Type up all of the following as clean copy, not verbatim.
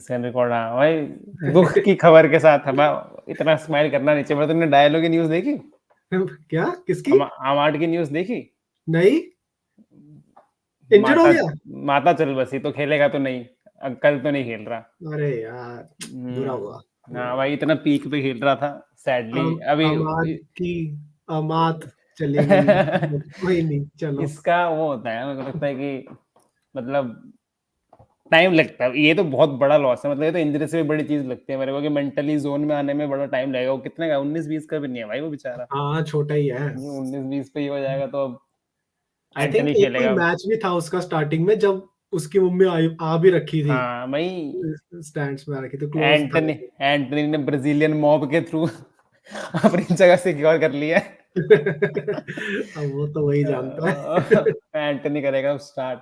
Sen record, हाँ भाई, दुख की खबर के साथ हमें इतना स्माइल करना नहीं चाहिए। तुमने डायलॉग की न्यूज़ देखी? क्या? किसकी? अमार्ड की न्यूज़ देखी? नहीं, इंजर्ड हो माता गया? माता चल बसी, तो खेलेगा तो नहीं, कल तो नहीं खेल रहा। अरे यार, बुरा हुआ, बुरा हाँ हुआ। भाई, इतना पीक पे खेल रहा था, सैडली अभी अमाद की अमात चली गई। कोई नहीं, चलो। इसका वो होता है, मेरे को लगता है कि मतलब टाइम लगता है, ये तो बहुत बड़ा लॉस है, मतलब ये तो इंजरी से भी बड़ी चीज लगती है मेरे को, कि मेंटली जोन में आने में बड़ा टाइम लगेगा। वो कितने का, 19-20 का भी नहीं है भाई वो बेचारा। हाँ, छोटा ही है। 19-20 पे ही हो जाएगा, तो अब आई थिंक एंटनी एक कोई खेलेगा। मैच भी था उसका स्टार्टिंग में, जब उसकी मम्मी आ भी रखी थी, हाँ भाई, स्टैंड्स में आ रखी, तो क्लोज था। एंटनी ने ब्राजीलियन मॉब के थ्रू अपनी जगह सिक्योर कर लिया है। अब वो तो वही जानता है। एंटनी करेगा स्टार्ट।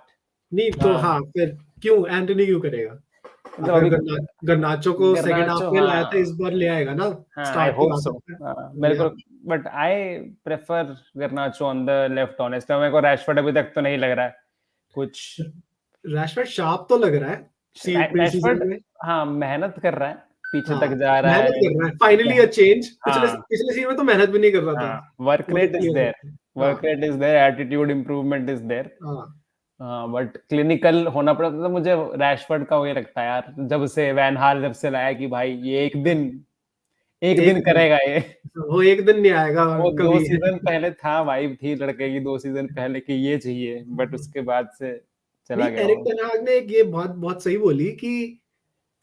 नहीं तो हाँ हाँ, फिर क्यों एंटनी क्यों करेगा? मतलब अगर अभी गर्नाचो को सेकंड हाफ गर्नाचो, में लाया था, इस हाँ बार ले आएगा ना, हाँ, आई स्टार्ट तो होप ला सो। सकता मेरे है को, या। But I prefer गर्नाचो on the left honest. मेरे को रैशफोर्ड अभी तक तो नहीं लग रहा है कुछ। रैशफोर्ड शार्प तो लग रहा है प्री रैशफोर्ड, सीजन में। हाँ मेहनत कर रहा है, पीछे हाँ, तक जा रहा मेहनत है। कर रहा है, फाइनली अ चेंज। पिछले हाँ पिछले सीजन में तो मेहनत भी नहीं कर रहा था, हाँ, वर्क वो तो रेट इज क्लियर देयर, है। हाँ, work rate is there, attitude improvement is there. हाँ, हाँ बट क्लिनिकल होना पड़ता, तो मुझे रैशफोर्ड का वही लगता है यार, जब से वैन हाल जब से लाया कि भाई ये एक दिन एक दिन, करेगा ये। वो एक दिन नहीं आएगा वो 2 कभी। सीजन पहले था, वाइब थी लड़के की 2 सीजन पहले कि ये चाहिए, बट उसके बाद से चला नहीं, गया एरिक वो। टेन हाग ने एक ये बात बहुत सही बोली कि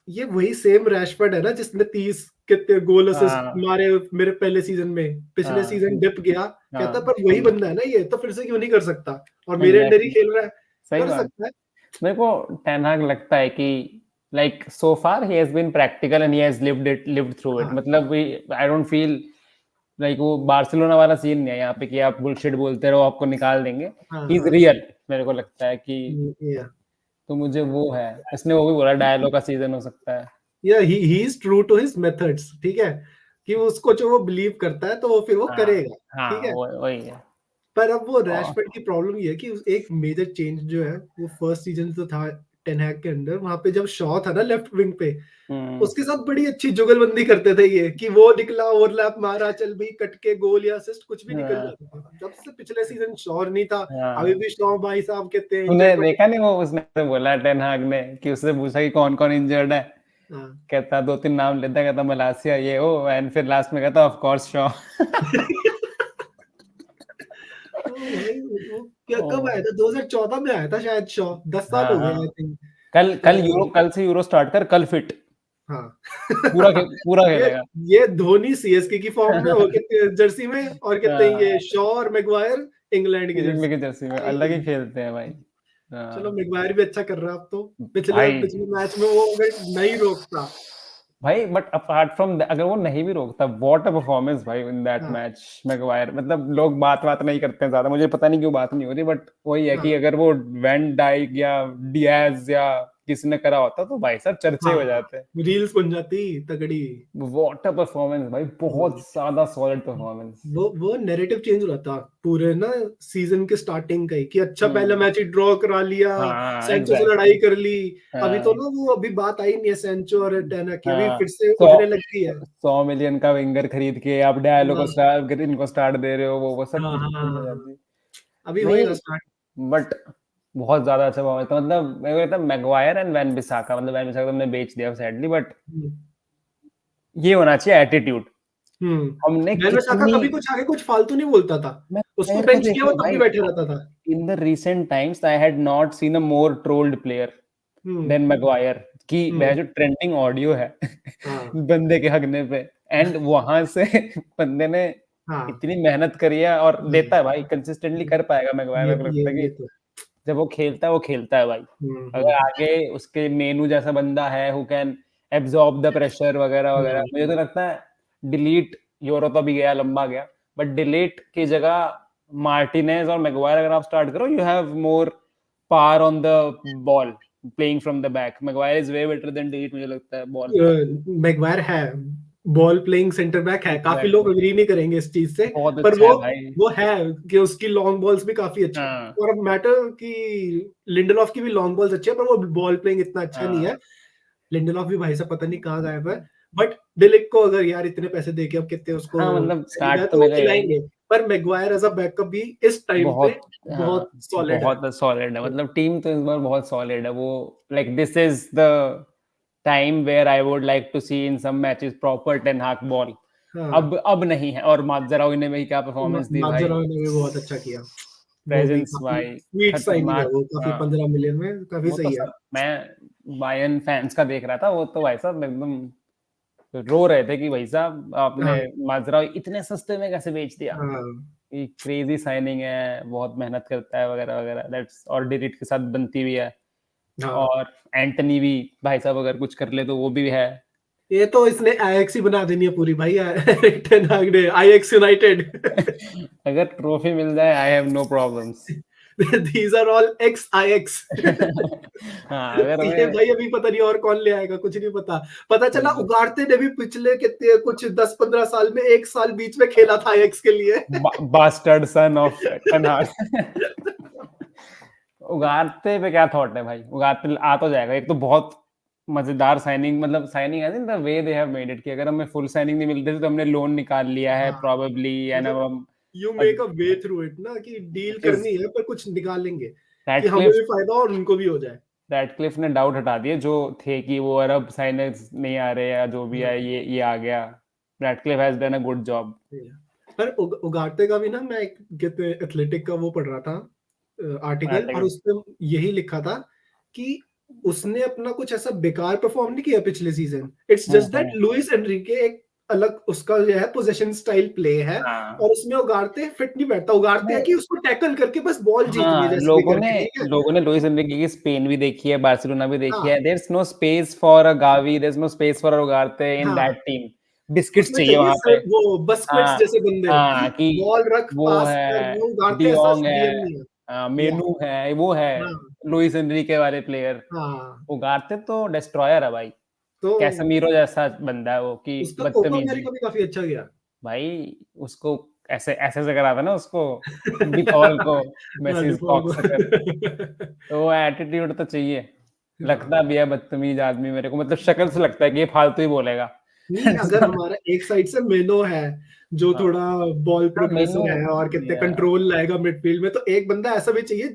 ये वही सेम रैशफोर्ड है ना, जिसने 30 कितने गोल असिस्ट हाँ मारे मेरे पहले सीजन में, पिछले हाँ सीजन डिप गया। कहता हाँ, पर वही बंदा है ना ये, तो फिर से क्यों नहीं कर सकता, और मेरे अंडर ही एग्जैक्टली, खेल रहा है, सही कर बात। सकता है। मेरे को टेन हाग लगता है कि like so far he has been practical and he has lived through it, हाँ, मतलब आई डोंट फील लाइक वो बार्सिलोना वाला सीन नहीं है यहाँ पे कि आप बुलशिट बोलते रहो आपको निकाल देंगे। हाँ, ही इज हाँ, रियल, मेरे को लगता है कि, या तो मुझे वो है, इसने वो भी बोला डायलॉग का सीजन हो सकता है। या he is true to his methods, ठीक है, कि उसको जो वो बिलीव करता है तो वो फिर वो हाँ करेगा, ठीक हाँ, है। वही है। पर अब वो और रैशफोर्ड की प्रॉब्लम ये है कि एक मेजर चेंज जो है वो फर्स्ट सीजन से था टेन हैग के अंदर, वहां पे जब शॉ था ना लेफ्ट विंग पे, हम्म, उसके साथ बड़ी अच्छी जुगलबंदी करते थे ये, कि वो निकला ओवरलैप मारा, चल भाई कट के गोल या असिस्ट कुछ भी निकल हाँ जाता था। जब से पिछले सीजन शॉ नहीं था, अभी हाँ। भी शॉ भाई साहब कहते हैं तूने इंजर्ड पड़े। देखा नहीं वो उसने बोला टेन हाग ने कि उससे पूछा कि कौन कौन इंजर्ड है, हाँ। कहता 2-3 नाम लेता, कहता मलासिया ये वो, एंड फिर लास्ट में कहता ऑफ कोर्स शॉ। तो भाई वो क्या कब आया था, 2014 में आया था शायद शॉ, 10 साल हाँ हो गए हाँ, आई थिंक। कल तो कल से यूरो स्टार्ट कर, कल फिट हाँ। पूरा ये खेलेगा। ये धोनी सीएसके की फॉर्म में, वो कितने जर्सी में, और कितने ये हाँ, शॉ और मैगवायर इंग्लैंड की इंग्लैंड जर्सी। की जर्सी में अलग ही भाई खेलते हैं भाई। चलो, हाँ मैगवायर भी अच्छा कर रहा है अब तो। पिछले भाई, पिछले मैच में वो अगर नहीं रोकता। भाई बट अपार्ट फ्रॉम अगर वो नहीं भी रोकता, व्हाट अ परफॉर्मेंस भाई इन दैट हाँ, मैच। मैगवायर, मतलब लोग बात नहीं करते हैं ज्यादा, मुझे पता नहीं क्यों बात नहीं हो रही, बट वही है कि हाँ, अगर वो वैन डाइक या डियाज या किसी ने करा होता तो भाई साहब चर्चे हो हाँ, जाते। रील्स बन जाती तगड़ी। व्हाट अ परफॉर्मेंस भाई, बहुत हम्म। ज्यादा सॉलिड परफॉर्मेंस। वो नैरेटिव चेंज हो रहा था पूरे ना सीजन के स्टार्टिंग का ही, कि अच्छा पहला हम्म, मैच ही ड्रॉ करा लिया, हाँ सैंचो से एग्जैक्टली, लड़ाई कर ली। अभी तो हाँ ना वो अभी बात आई नहीं है सैंचो और टैना की, अभी हाँ। फिर से सौ उठने लग गई है। 100 मिलियन का विंगर खरीद के आप डायलो को हाँ, स्टार्ट, इनको स्टार्ट दे रहे हो, वो सब हाँ, कुछ हाँ, चीज हो हाँ, जाती है। अभी नहीं होएगा स्टार्ट। बट बहुत ज्यादा अच्छा परफॉर्मेंस था, मतलब मेरे को लगता है मैगवायर एंड वैन बिसाका, मतलब वैन बिसाका तुमने बेच दिया सैडली, बट ये होना चाहिए एटीट्यूड। हमने वैन बिसाका कितनी, कभी कुछ आगे कुछ फालतू नहीं बोलता था, उसको मैगवायर का बेंच देख किया वो लो तब भी भाई, बैठे रहता था। In the recent times I had not seen a more trolled player hmm, then Maguire, कि वह हम्म, जो ट्रेंडिंग ऑडियो है हाँ, बंदे के हगने पे, एंड वहां से बंदे ने हाँ, इतनी मेहनत करी है और देता है भाई, कंसिस्टेंटली ये कर पाएगा मैगवायर। ये मेरे को लगता है ये कि तो। जब वो खेलता है वो खेलता है भाई। हम्म, अगर आगे उसके मेनू जैसा बंदा है who can absorb the pressure वगैरह वगैरह, मुझे तो लगता है डिलीट, यूरो तो अभी गया लंबा गया, बट डिलीट की जगह मार्टिनेज और मैगवायर अगर आप स्टार्ट करो, you have more power on the ball, playing from the back. Maguire is way better than delete, मुझे लगता है बॉल पे। मैगवायर है बॉल प्लेइंग सेंटर बैक है, काफी लोग एग्जैक्टली, एग्री नहीं करेंगे इस चीज से। बहुत पर अच्छा है भाई। वो है कि उसकी लॉन्ग बॉल्स भी काफी अच्छी है। हाँ और अब मैटर कि लिंडलॉफ की भी लॉन्ग बॉल्स अच्छी है, पर वो बॉल प्लेइंग इतना अच्छा नहीं हाँ, है। लिंडेलॉफ भी भाई साहब पता नहीं कहाँ गायब है, बट डिलिक्ट को अगर यार इतने पैसे देके अब कितने उसको हाँ, मतलब खरीदा है स्टार्ट तो तो वो मेरा यही खिलाएंगे, पर मैगवायर एज अ बैकअप भी इस टाइम पे बहुत, हाँ, बहुत सॉलिड है। बहुत सॉलिड है, मतलब टीम तो इस बार बहुत सॉलिड है वो। Like this is the time where I would like to see in some matches proper ten Hag ball. हाँ, अब नहीं है, और मात्जराओ ने भी क्या परफॉर्मेंस दी भाई, मार्जराओ ने भी बहुत अच्छा किया। वो भी प्रेजेंस काफी भाई, स्वीट साइनिंग है खतरनाक। वो, काफी हाँ, 15 मिलियन में काफी वो तो सही है। सब मैं बायर्न फैंस का देख रहा था, वो तो भाई साहब एकदम रो रहे थे कि भाई साहब आपने हाँ, माजराओ इतने सस्ते में कैसे बेच दिया, हाँ, कि क्रेजी साइनिंग है, बहुत मेहनत करता है वगैरह वगैरह, दैट्स, और डिलीट के साथ बनती भी है। हाँ। और एंटनी भी भाई साहब अगर कुछ कर ले तो वो भी है। ये तो इसने आईएक्स ही बना देनी है पूरी भाई, टेन हाग ने आईएक्स यूनाइटेड। अगर ट्रॉफी मिल जाए I have no problems. These are all X IX. हाँ, अगर ये मैं भाई अभी पता नहीं और कौन ले आएगा, कुछ नहीं पता। पता चला उगाड़ते ने भी पिछले कितने कुछ 10-15 साल में एक साल बीच में खेला था आईएक्स के लिए। बास्टर्ड सन ऑफ टेन हाग। उगारते पे क्या थॉट है भाई, उगारते आ तो जाएगा, एक तो बहुत मजेदार साइनिंग, मतलब signing as in the way they have made it, कि अगर हमें फुल साइनिंग नहीं मिलती तो हमने लोन निकाल लिया है हाँ, प्रोबेबली, एंड अब मतलब हम you make a way through it ना, कि डील विच इज करनी है पर कुछ निकालेंगे कि हमें रैटक्लिफ भी फायदा हो और उनको भी हो जाए। रैटक्लिफ ने डाउट हटा दिए जो थे कि वो अरब साइनर्स नहीं आ रहे या जो भी हाँ, है, ये आ गया। Ratcliffe has done a good job. पर उगाड़ते का भी ना, मैं एक कहते एथलेटिक का वो पढ़ रहा था आर्टिकल, और आर्टिकल, उसमें यही लिखा था कि उसने अपना कुछ ऐसा बेकार परफॉर्म नहीं किया पिछले season. It's just that Luis Enrique एक अलग उसका जो है पोजीशन स्टाइल प्ले है, हाँ, और उसमें उगाड़ते फिट नहीं बैठता। उगाड़ते है नहीं, कि उसको टैकल करके बस बॉल जीतनी है हाँ, जैसे भी करके, ठीक है। लोगों ने लुइस एनरिके की स्पेन भी देखी है, बार्सिलोना भी देखी हाँ, है, there is no space for a Gavi, there is no space for a Ugarte in हाँ, दैट टीम। बिस्किट्स उसमें चाहिए चाहिए वहां पे। सर वो बस्क्विट्स हाँ, जैसे बंदे कि हाँ, कि बॉल रख वो पास कर, है, वो उगाड़ते ऐसा डियोंग है, डीएम नहीं है। या मेनू है, वो है हाँ, लुइस एनरिके वाले प्लेयर। हाँ, उगारते तो डिस्ट्रॉयर है भाई, तो कैसेमीरो जैसा बंदा है वो, कि उसका कोपा बदतमीजी। अमेरिका भी काफी अच्छा गया। भाई उसको ऐसे ऐसे से करा था ना उसको, डिपॉल को, हाँ, मेसी डिपॉल को। कॉक्सकर। तो वो एटीट्यूड तो चाहिए। हाँ, लगता भी है बदतमीज आदमी मेरे को, मतलब शक्ल से लगता है कि ये फालतू ही बोलेगा। नहीं अगर हमारा एक साइड से मेनो है जो हाँ, थोड़ा बॉल हाँ, मेनू, प्रोग्रेसिव है और कितने या कंट्रोल लाएगा मिडफील्ड में, तो एक बंदा ऐसा भी चाहिए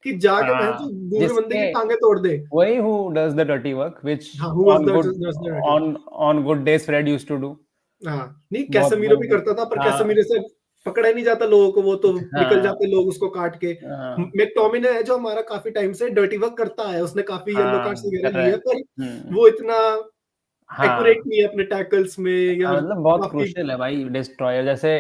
कि जाके मैं हाँ, जो दूसरे बंदे जिसके की टांगे तोड़ दे। वही who does the dirty work which हाँ, who was on the good just the on good days Fred used to do. हाँ, नहीं बहुत कैसेमीरो भी बहुत करता था, पर हाँ, कैसेमीरो से पकड़ा ही नहीं जाता लोगों को, वो तो निकल हाँ, जाते लोग उसको काट के। हाँ, मैकटोमिने है जो हमारा काफी टाइम से डर्टी वर्क करता है, उसने काफी येलो हाँ, कार्ड्स वगैरह कर रहा लिए है। है, पर हुँ, वो इतना एक्यूरेट हाँ। नहीं है अपने टैकल्स में, या हाँ, मतलब बहुत काफी। क्रूशियल है भाई डिस्ट्रॉयर। जैसे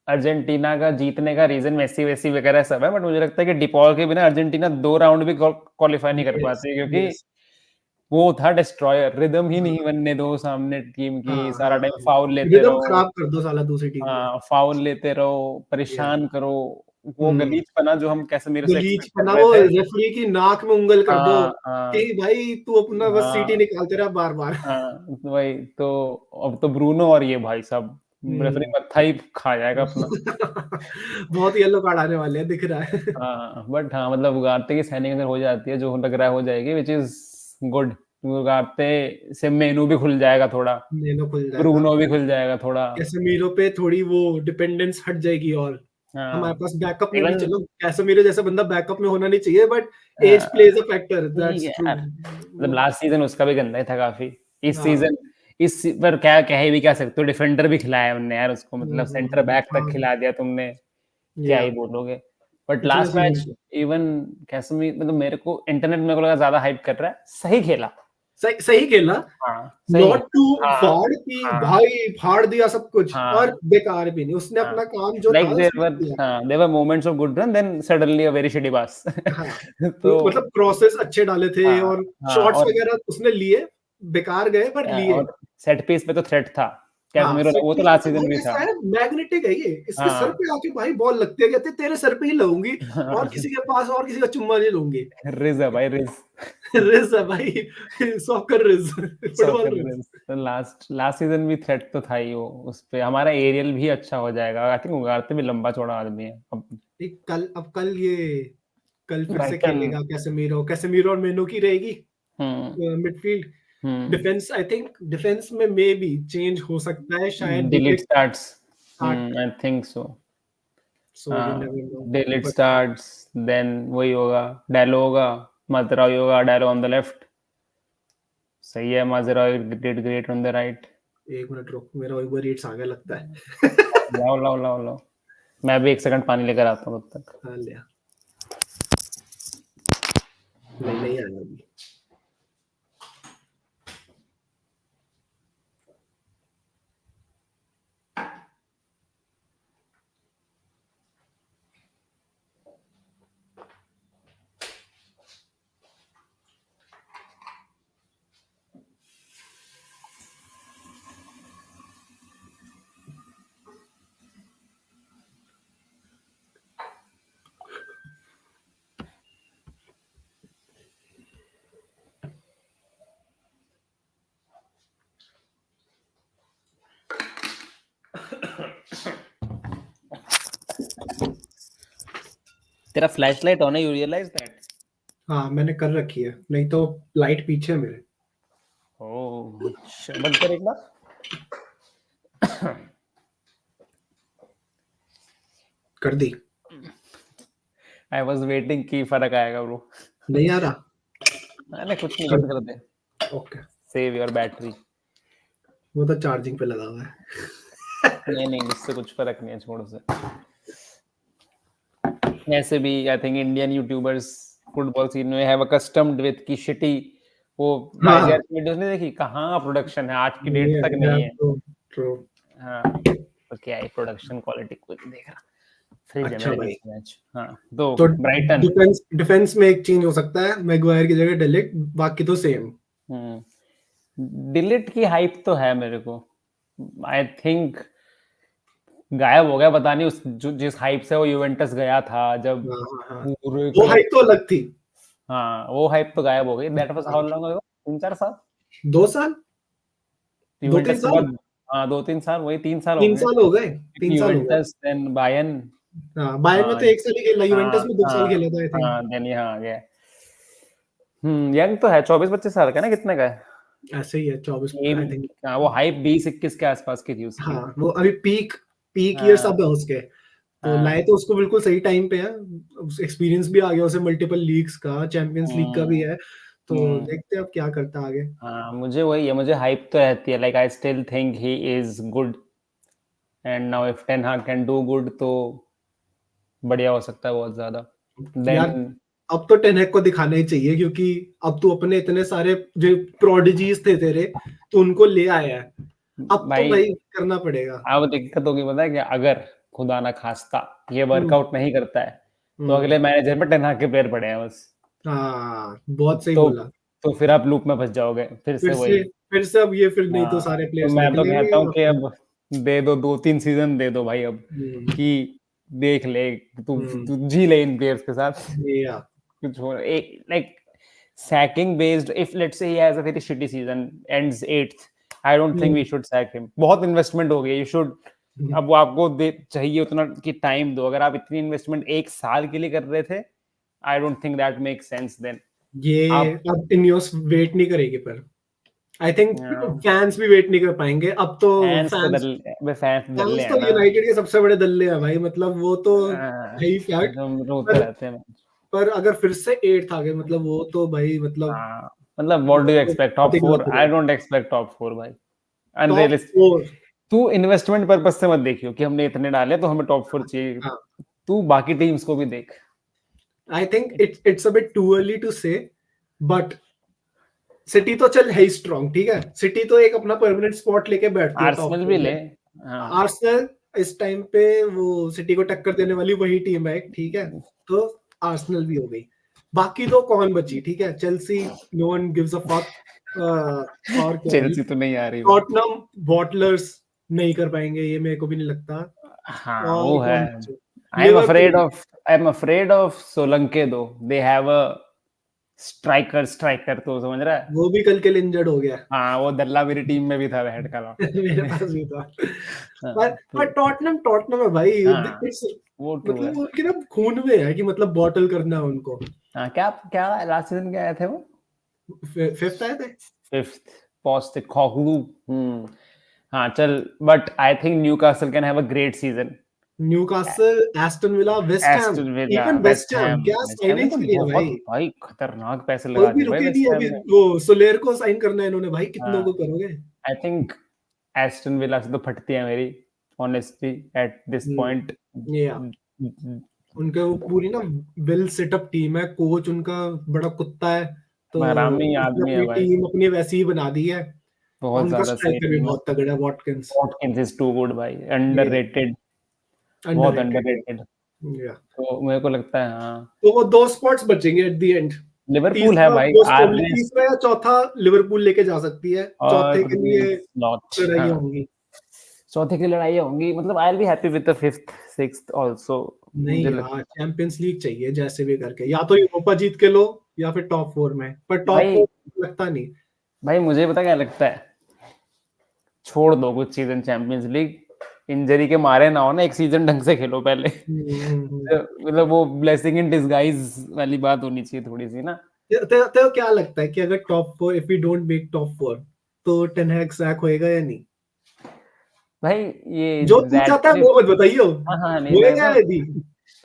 अर्जेंटीना का जीतने का रीजन मेसी वेसी वगैरह सब है, बट मुझे लगता है कि डिपॉल के बिना अर्जेंटीना 2 राउंड भी क्वालीफाई नहीं कर यस, पाती, क्योंकि यस। वो था डिस्ट्रॉयर, रिदम ही नहीं हाँ, बनने दो सामने टीम हाँ, की, सारा हाँ, टाइम हाँ। फाउल लेते रिदम रहो। खराब कर दो साला दूसरी टीम का। हाँ, फाउल लेते रहो, या परेशान करो, वो हुँ। गलीचपना जो हम कैसेमीरो से एक्सपेक्ट कर गलीचपना रहे वो थे। रेफरी की नाक में ऊँगल कर दो हाँ, हाँ, कि भाई तू अपना बस सीटी हाँ, निकालते रह बार-बार। हाँ, तो वही तो, अब तो ब्रूनो और ये भाई साहब रेफरी हुँ। मत्था ही खा जाएगा अपना। बहुत येलो कार्ड आने वाले हैं, दिख रहा है। हाँ, बट हाँ, मतलब उगारते की साइनिंग अगर हो जाती है, जो लग रहा है हो जाएगी, व्हिच इज़ गुड। उगारते से मेनू भी खुल जाएगा थोड़ा, नेनो खुल जाएगा। ब्रूनो भी खुल जाएगा थोड़ा। कैसेमीरो पे थोड़ी वो डिपेंडेंस हट जाएगी, और हमारे हाँ, पास बैकअप में भी, इवन चलो कैसेमीरो जैसा बंदा बैकअप में होना नहीं चाहिए, but uh, age plays a factor, ठीक है दैट्स ट्रू। यार, मतलब वो लास्ट सीज़न उसका भी गंदा ही था काफ़ी। इस हाँ। सीज़न इस पर क्या कह ही भी क्या सकते हो, डिफेंडर भी खिलाया हमने यार उसको, मतलब सेंटर बैक तक हाँ, खिला दिया तुमने, क्या या ही बोलोगे। बट पिछले लास्ट सीज़न मैच पे। इवन कैसेमी, मतलब मेरे को इंटरनेट मेरे को लगा ज़्यादा हाइप कर रहा है, सही खेला। सही सही खेला। हाँ, सही नॉट टू खेला। हाँ, फाड़ कि हाँ, भाई फाड़ दिया सब कुछ, और हाँ, बेकार भी नहीं, उसने हाँ। अपना काम जो था लाइक उसने किया। There were moments of good run, then suddenly a very shitty pass. हाँ, तो मतलब क्रॉसेस अच्छे डाले थे हाँ, और हाँ, शॉट्स वगैरह उसने लिए, बेकार गए पर लिए। और सेट पीस पे तो थ्रेट था। हाँ, कैसेमीरो सेट वो तो पीस पे लास्ट तो सीज़न भाई भी था। ऐसा है, मैग्नेटिक है ये, इसके सर हाँ। पे आके भाई बॉल लगती है, कहते हैं तेरे सर पे ही लगूँगी, और किसी के पास और किसी का चुम्मा नहीं लूँगी। रिज़ है भाई, रिज़। रिज़ है भाई, soccer Ritz, football soccer Ritz. Ritz. तो लास्ट लास्ट सीज़न भी थ्रेट तो था ही वो, उसपे हमारा एरियल भी अच्छा हो जाएगा। आई थिंक उगारते भी लंबा-चौड़ा आदमी है। अब एक कल ये कल फिर से ब्राइटन। खेलेगा कैसेमीरो, कैसेमीरो और मेनू की रहेगी हुँ, midfield. Defence I think defence में मे बी चेंज हो सकता है शायद de Ligt starts, start I think so. So you never know de Ligt but starts, then वही होगा, डायलो होगा, माजराओ होगा, डायलो ऑन द लेफ्ट। सही है, Mazraoui did great on the right. एक मिनट रुक, मेरा उबर ईट्स आ गया लगता है। लाओ लाओ लाओ लाओ, मैं भी 1 सेकंड पानी लेकर आता हूँ तब तक। हाँ लिया, नहीं आया अभी। तेरा फ्लैशलाइट ऑन है, यू रियलाइज दैट? हाँ मैंने कर रखी है, नहीं तो लाइट पीछे है मेरे। ओह अच्छा, बंद कर एक बार। कर दी। आई वाज वेटिंग कि फर्क आएगा ब्रो। नहीं आ रहा। मैंने कुछ नहीं, बंद कर दे। Okay, save your battery. वो तो चार्जिंग पे लगा हुआ है। नहीं नहीं, इससे कुछ फर्क नहीं है, छोड़ से। ऐसे भी I think Indian YouTubers football scene में हैव अकस्टम्ड विद की शिटी, वो हाँ वाईजेआर की वीडियोस नहीं देखी, कहाँ प्रोडक्शन है, आज की डेट तक नहीं है। ट्रू। हाँ तो क्या है, प्रोडक्शन क्वालिटी कोई नहीं देख रहा। फ्रिज है अच्छा मेरे भाई, बीच मैच। हाँ तो तो ब्राइटन। डिफेंस में एक चेंज हो सकता है, मैगवायर की जगह डेलिट, बाकी तो सेम। डिलीट की हाइप तो है मेरे को, आई थिंक गायब हो गया, पता नहीं उस जिस हाइप से वो यूवेंटस गया था जब हाँ पूरे वो क्लब। हाइप तो अलग थी। हाँ वो हाइप तो गायब हो गई। दैट वाज हाउ हाँ, लॉन्ग अगो, 3-4 साल। 2 साल, 2-3 यूवेंटस के साल, बाद, हाँ 2-3 साल, वही 3 साल हो 3 गए। साल हो गए, 3 साल हो गए। Juventus then Bayern. हाँ बायर्न में हाँ तो 1 साल ही खेला, यूवेंटस हाँ में 2 साल हाँ खेला था आई थिंक। हाँ, देन यहाँ आ गया। यंग तो है, 24-25 साल का है ना, कितने का है? ऐसे ही है 24 गेम, आई थिंक। हाँ वो हाइप 20-21 के आसपास की थी उसकी। हाँ वो अभी पीक पीक ईयर्स हाँ अब है उसके, तो लाए हाँ। तो उसको बिल्कुल सही टाइम पे है। एक्सपीरियंस भी आ गया उसे, मल्टीपल लीग्स का, चैंपियंस लीग का भी हम्म, है। तो हम्म, देखते हैं अब क्या करता है आगे। हाँ मुझे वही है, मुझे हाइप तो रहती है, like I still think he is good, and now if Ten Hag can do good तो बढ़िया हो सकता है बहुत ज्यादा। यार देन अब तो टेनहेग को दिखाना ही चाहिए, क्योंकि अब तू अपने इतने सारे जो प्रोडिजीज थे तेरे, तो उनको ले आया है। अब तो भाई भाई करना पड़ेगा। अब दिक्कत होगी पता है क्या, अगर खुदा ना खास्ता ये हम्म, वर्कआउट नहीं करता है तो हम्म, अगले मैनेजर में टेन हाग के पैर पड़े हैं बस। हाँ बहुत सही तो बोला। तो फिर आप लूप में फंस जाओगे फिर से वही। फिर से अब ये, फिर नहीं तो हाँ सारे तो प्लेयर्स मैं तो निकलेंगे कहता हूँ और कि फिर अब दे दो, 2-3 सीजन दे दो भाई अब, हम्म, कि देख ले, तू हम्म, तू जी ले इन प्लेयर्स के साथ। या कुछ हो एक like sacking based, if let's say he has a very shitty season, ends 8th, I don't think we should sack him। बहुत इन्वेस्टमेंट हो गई, you should, अब वो आपको दे चाहिए उतना कि टाइम दो। अगर आप इतनी इन्वेस्टमेंट 1 साल के लिए कर रहे थे, I don't think that makes sense then। ये आप अब इनियोस वेट नहीं करेगी, पर आई थिंक फैंस भी वेट नहीं कर पाएंगे अब तो। फैंस तो फैंस फैंस दल्ले फैंस हैं तो ना। यूनाइटेड के सबसे बड़े दल्ले हैं भाई, मतलब वो तो है ही फैक्ट। रोते पर रहते हैं। पर अगर फिर से 8th आ गए, मतलब वो तो भाई मतलब हाँ मतलब व्हाट डू यू वो एक्सपेक्ट, बहुत टॉप ही गलत 4? हो आई गया। डोंट एक्सपेक्ट टॉप 4 भाई, टॉप अनरियलिस्टिक। 4। तू इन्वेस्टमेंट पर्पस से मत देखियो कि हमने इतने डाले तो हमें टॉप 4 चाहिए, हाँ तू बाकी टीम्स को भी देख। I think it's a bit too early to say, but City तो चल है ही स्ट्रॉन्ग, ठीक है। सिटी तो एक अपना परमानेंट स्पॉट लेके बैठती है टॉप आर्सेनल 4 भी ले। में। हाँ आर्सेनल इस टाइम पे वो सिटी को टक्कर देने वाली वही टीम है, ठीक है। तो आर्सेनल भी हो गई, बाकी तो कौन बची, ठीक है। Chelsea, no one gives a fuck. और कौन, चेल्सी तो नहीं आ रही भाई। टॉटनम, बॉटलर्स नहीं कर पाएंगे ये, मेरे को भी नहीं लगता। हाँ वो और है। कौन बचे, I Liverpool, am afraid of Solanke दो, दे हैव अ स्ट्राइकर तो समझ रहा है। वो भी कल के लिए इंजर्ड हो गया। हाँ वो दल्ला मेरी टीम में भी था, हेड का लॉट। मेरे पास भी था। हाँ पर तो टॉटनम है भाई, हाँ इट्स वो ट्रू है। मतलब उनके ना खून में है कि मतलब बॉटल करना है उनको। हाँ क्या क्या लास्ट सीजन क्या आए थे वो? 5th आए थे। 5th Postecoglou. हाँ चल, but I think Newcastle can have a great season. Newcastle, Aston Villa, West Ham, Aston Villa, even West West Ham, Ham, क्या वेस्ट हैम ने साइनिंग्स तो करी है बहुत भाई। भाई खतरनाक पैसे कोई लगा भी दिए भाई रुके नहीं वेस्ट हैम अभी, ने। वो सोलेर को साइन करना है इन्होंने भाई, कितनों को करोगे। आई थिंक एस्टन विला से तो फटती है मेरी ऑनेस्टली एट दिस पॉइंट। या उनका वो पूरी ना वेल सेटअप टीम है, कोच उनका बड़ा कुत्ता है, तो हरामी उसने आदमी है अपनी भाई, टीम अपनी वैसी ही बना दी है। और बहुत उनका ज्यादा सही स्ट्राइकर भी टीम है। बहुत तगड़ा है, Watkins. Watkins is too good भाई, अंडररेटेड, बहुत अंडररेटेड। अंडररेटेड। तो मेरे को लगता है हाँ तो वो 2 स्पॉट्स बचेंगे एट द एंड। लिवरपूल है तीसरा भाई, मोस्ट प्रोबेबली, आर्नेस्ट तीसरा या चौथा लिवरपूल लेके जा सकती है, चौथे के लिए स्लॉट। लड़ाइयाँ होंगी। चौथे की लड़ाई होंगी, मतलब I will be happy with the 5th 6th also. नहीं मुझे यार, चैंपियंस लीग चाहिए जैसे भी करके, या तो यूरोपा जीत के लो या फिर टॉप 4 में, पर टॉप भाई 4 लगता नहीं। भाई मुझे पता क्या लगता है, छोड़ दो कुछ सीजन चैंपियंस लीग, इंजरी के मारे ना हो ना, एक सीजन ढंग से खेलो पहले। मतलब वो ब्लेसिंग इन डिसगाइज वाली बात होनी चाहिए थोड़ी सी ना। तो क्या लगता है कि अगर top 4, if we don't make top 4, तो टेन हैग सैक होएगा या नहीं? भाई ये जो तू चाहता है वो मत बताइयो, हाँ नहीं होएगा या नहीं?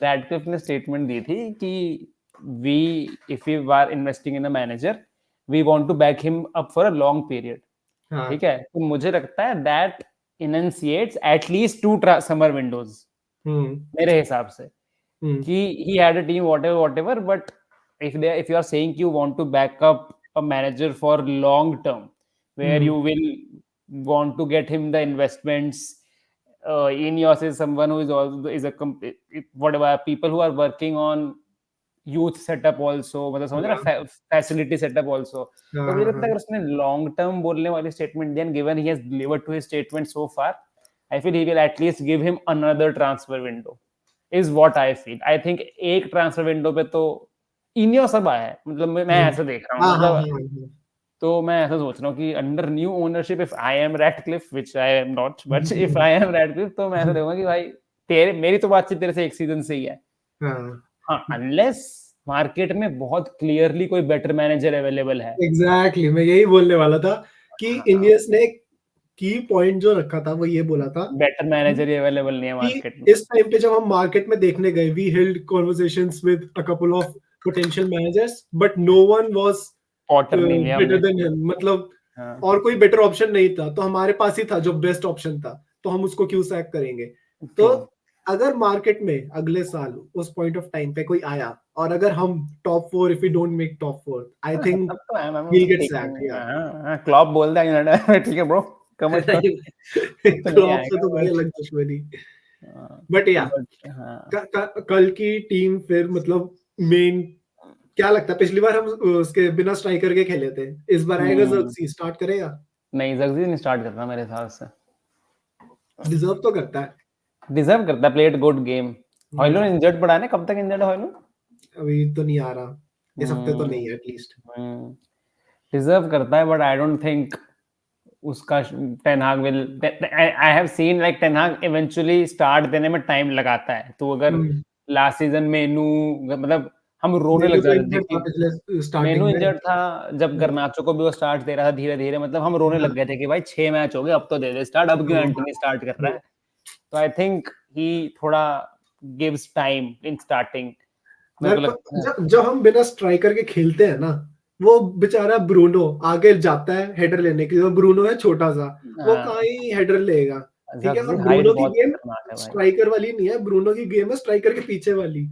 रैडक्लिफ ने स्टेटमेंट दी थी कि we if you are investing in a manager we want to back him up for a long period. ठीक है, तो मुझे लगता है दैट इनंसिएट्स एटलीस्ट 2 समर विंडोज मेरे हिसाब से, कि he had a team whatever, but if you are saying you want to back up a manager for long term where you will want to get him the investments, Ineos is someone who is also is a whatever people who are working on youth setup also, मतलब समझ रहा facility setup also। तो मुझे लगता है अगर उसने long term बोलने वाली statement then given he has delivered to his statement so far, I feel he will at least give him another transfer window is what I feel। I think एक transfer window पे तो इनियो सब आया है, मतलब मैं ऐसा देख रहा हूँ, मतलब तो मैं ऐसा सोच रहा हूँ कि under new ownership if I am Radcliffe which I am not, but if I am Radcliffe तो मैं ऐसा देखूंगा कि भाई तेरे मेरी तो बातचीत तेरे से एक सीजन से ही है। हाँ अनलेस मार्केट में बहुत क्लियरली कोई बेटर मैनेजर अवेलेबल है। एग्जैक्टली मैं यही बोलने वाला था कि इनियस ने की पॉइंट जो रखा था वो ये बोला था, बेटर मैनेजर ही अवेलेबल नहीं है मार्केट में। इस टाइम पे जब हम मार्केट में देखने गए, we held conversations with a couple of potential managers, but no one was Potter नहीं लिया बेटर देन हिम, मतलब और कोई बेटर ऑप्शन नहीं था, तो हमारे पास ही था जो बेस्ट ऑप्शन था, तो हम उसको क्यों सैक करेंगे। तो अगर मार्केट में अगले साल उस पॉइंट ऑफ टाइम पे कोई आया और अगर हम top 4, if we don't make top 4, I think we will get sacked. हां क्लॉप बोल दिया ठीक है ब्रो कम क्लॉप से तो बड़ी अलग दुश्मनी। बट या कल की टीम फिर मतलब मेन क्या लगता है, पिछली बार हम उसके बिना स्ट्राइकर के खेले थे, इस बार आएगा ज़र्क्सी, स्टार्ट करेगा? नहीं ज़र्क्सी नहीं स्टार्ट करना मेरे हिसाब से, डिजर्व तो करता है, डिजर्व करता है, प्लेड गुड गेम। हॉयलूंड इंजर्ड पड़ा है ना, कब तक इंजर्ड है हॉयलूंड? अभी तो नहीं आ रहा, इस हफ्ते तो नहीं है एटलीस्ट। डिजर्व करता है बट आई डोंट थिंक उसका टेन हाग will, I have seen like ten हाग इवेंचुअली स्टार्ट देने में टाइम लगाता है, तो अगर लास्ट सीजन मेनू मतलब हम रोने लग जाते थे, मेनू इंजर्ड था जब गर्नाचो को भी वो स्टार्ट दे रहा था धीरे धीरे, मतलब हम रोने लग गए थे कि भाई 6 मैच हो गए अब तो दे दे स्टार्ट, अब क्यों एंटनी स्टार्ट कर रहा है। तो आई थिंक ही थोड़ा गिव्स टाइम इन स्टार्टिंग। जब हम बिना स्ट्राइकर के खेलते हैं ना, वो बेचारा ब्रूनो आगे जाता है हेडर लेने के लिए, ब्रूनो है छोटा सा, वो कहाँ ही हेडर लेगा, ठीक है। और ब्रूनो की गेम स्ट्राइकर वाली नहीं है, ब्रूनो की गेम है स्ट्राइकर के पीछे वाली।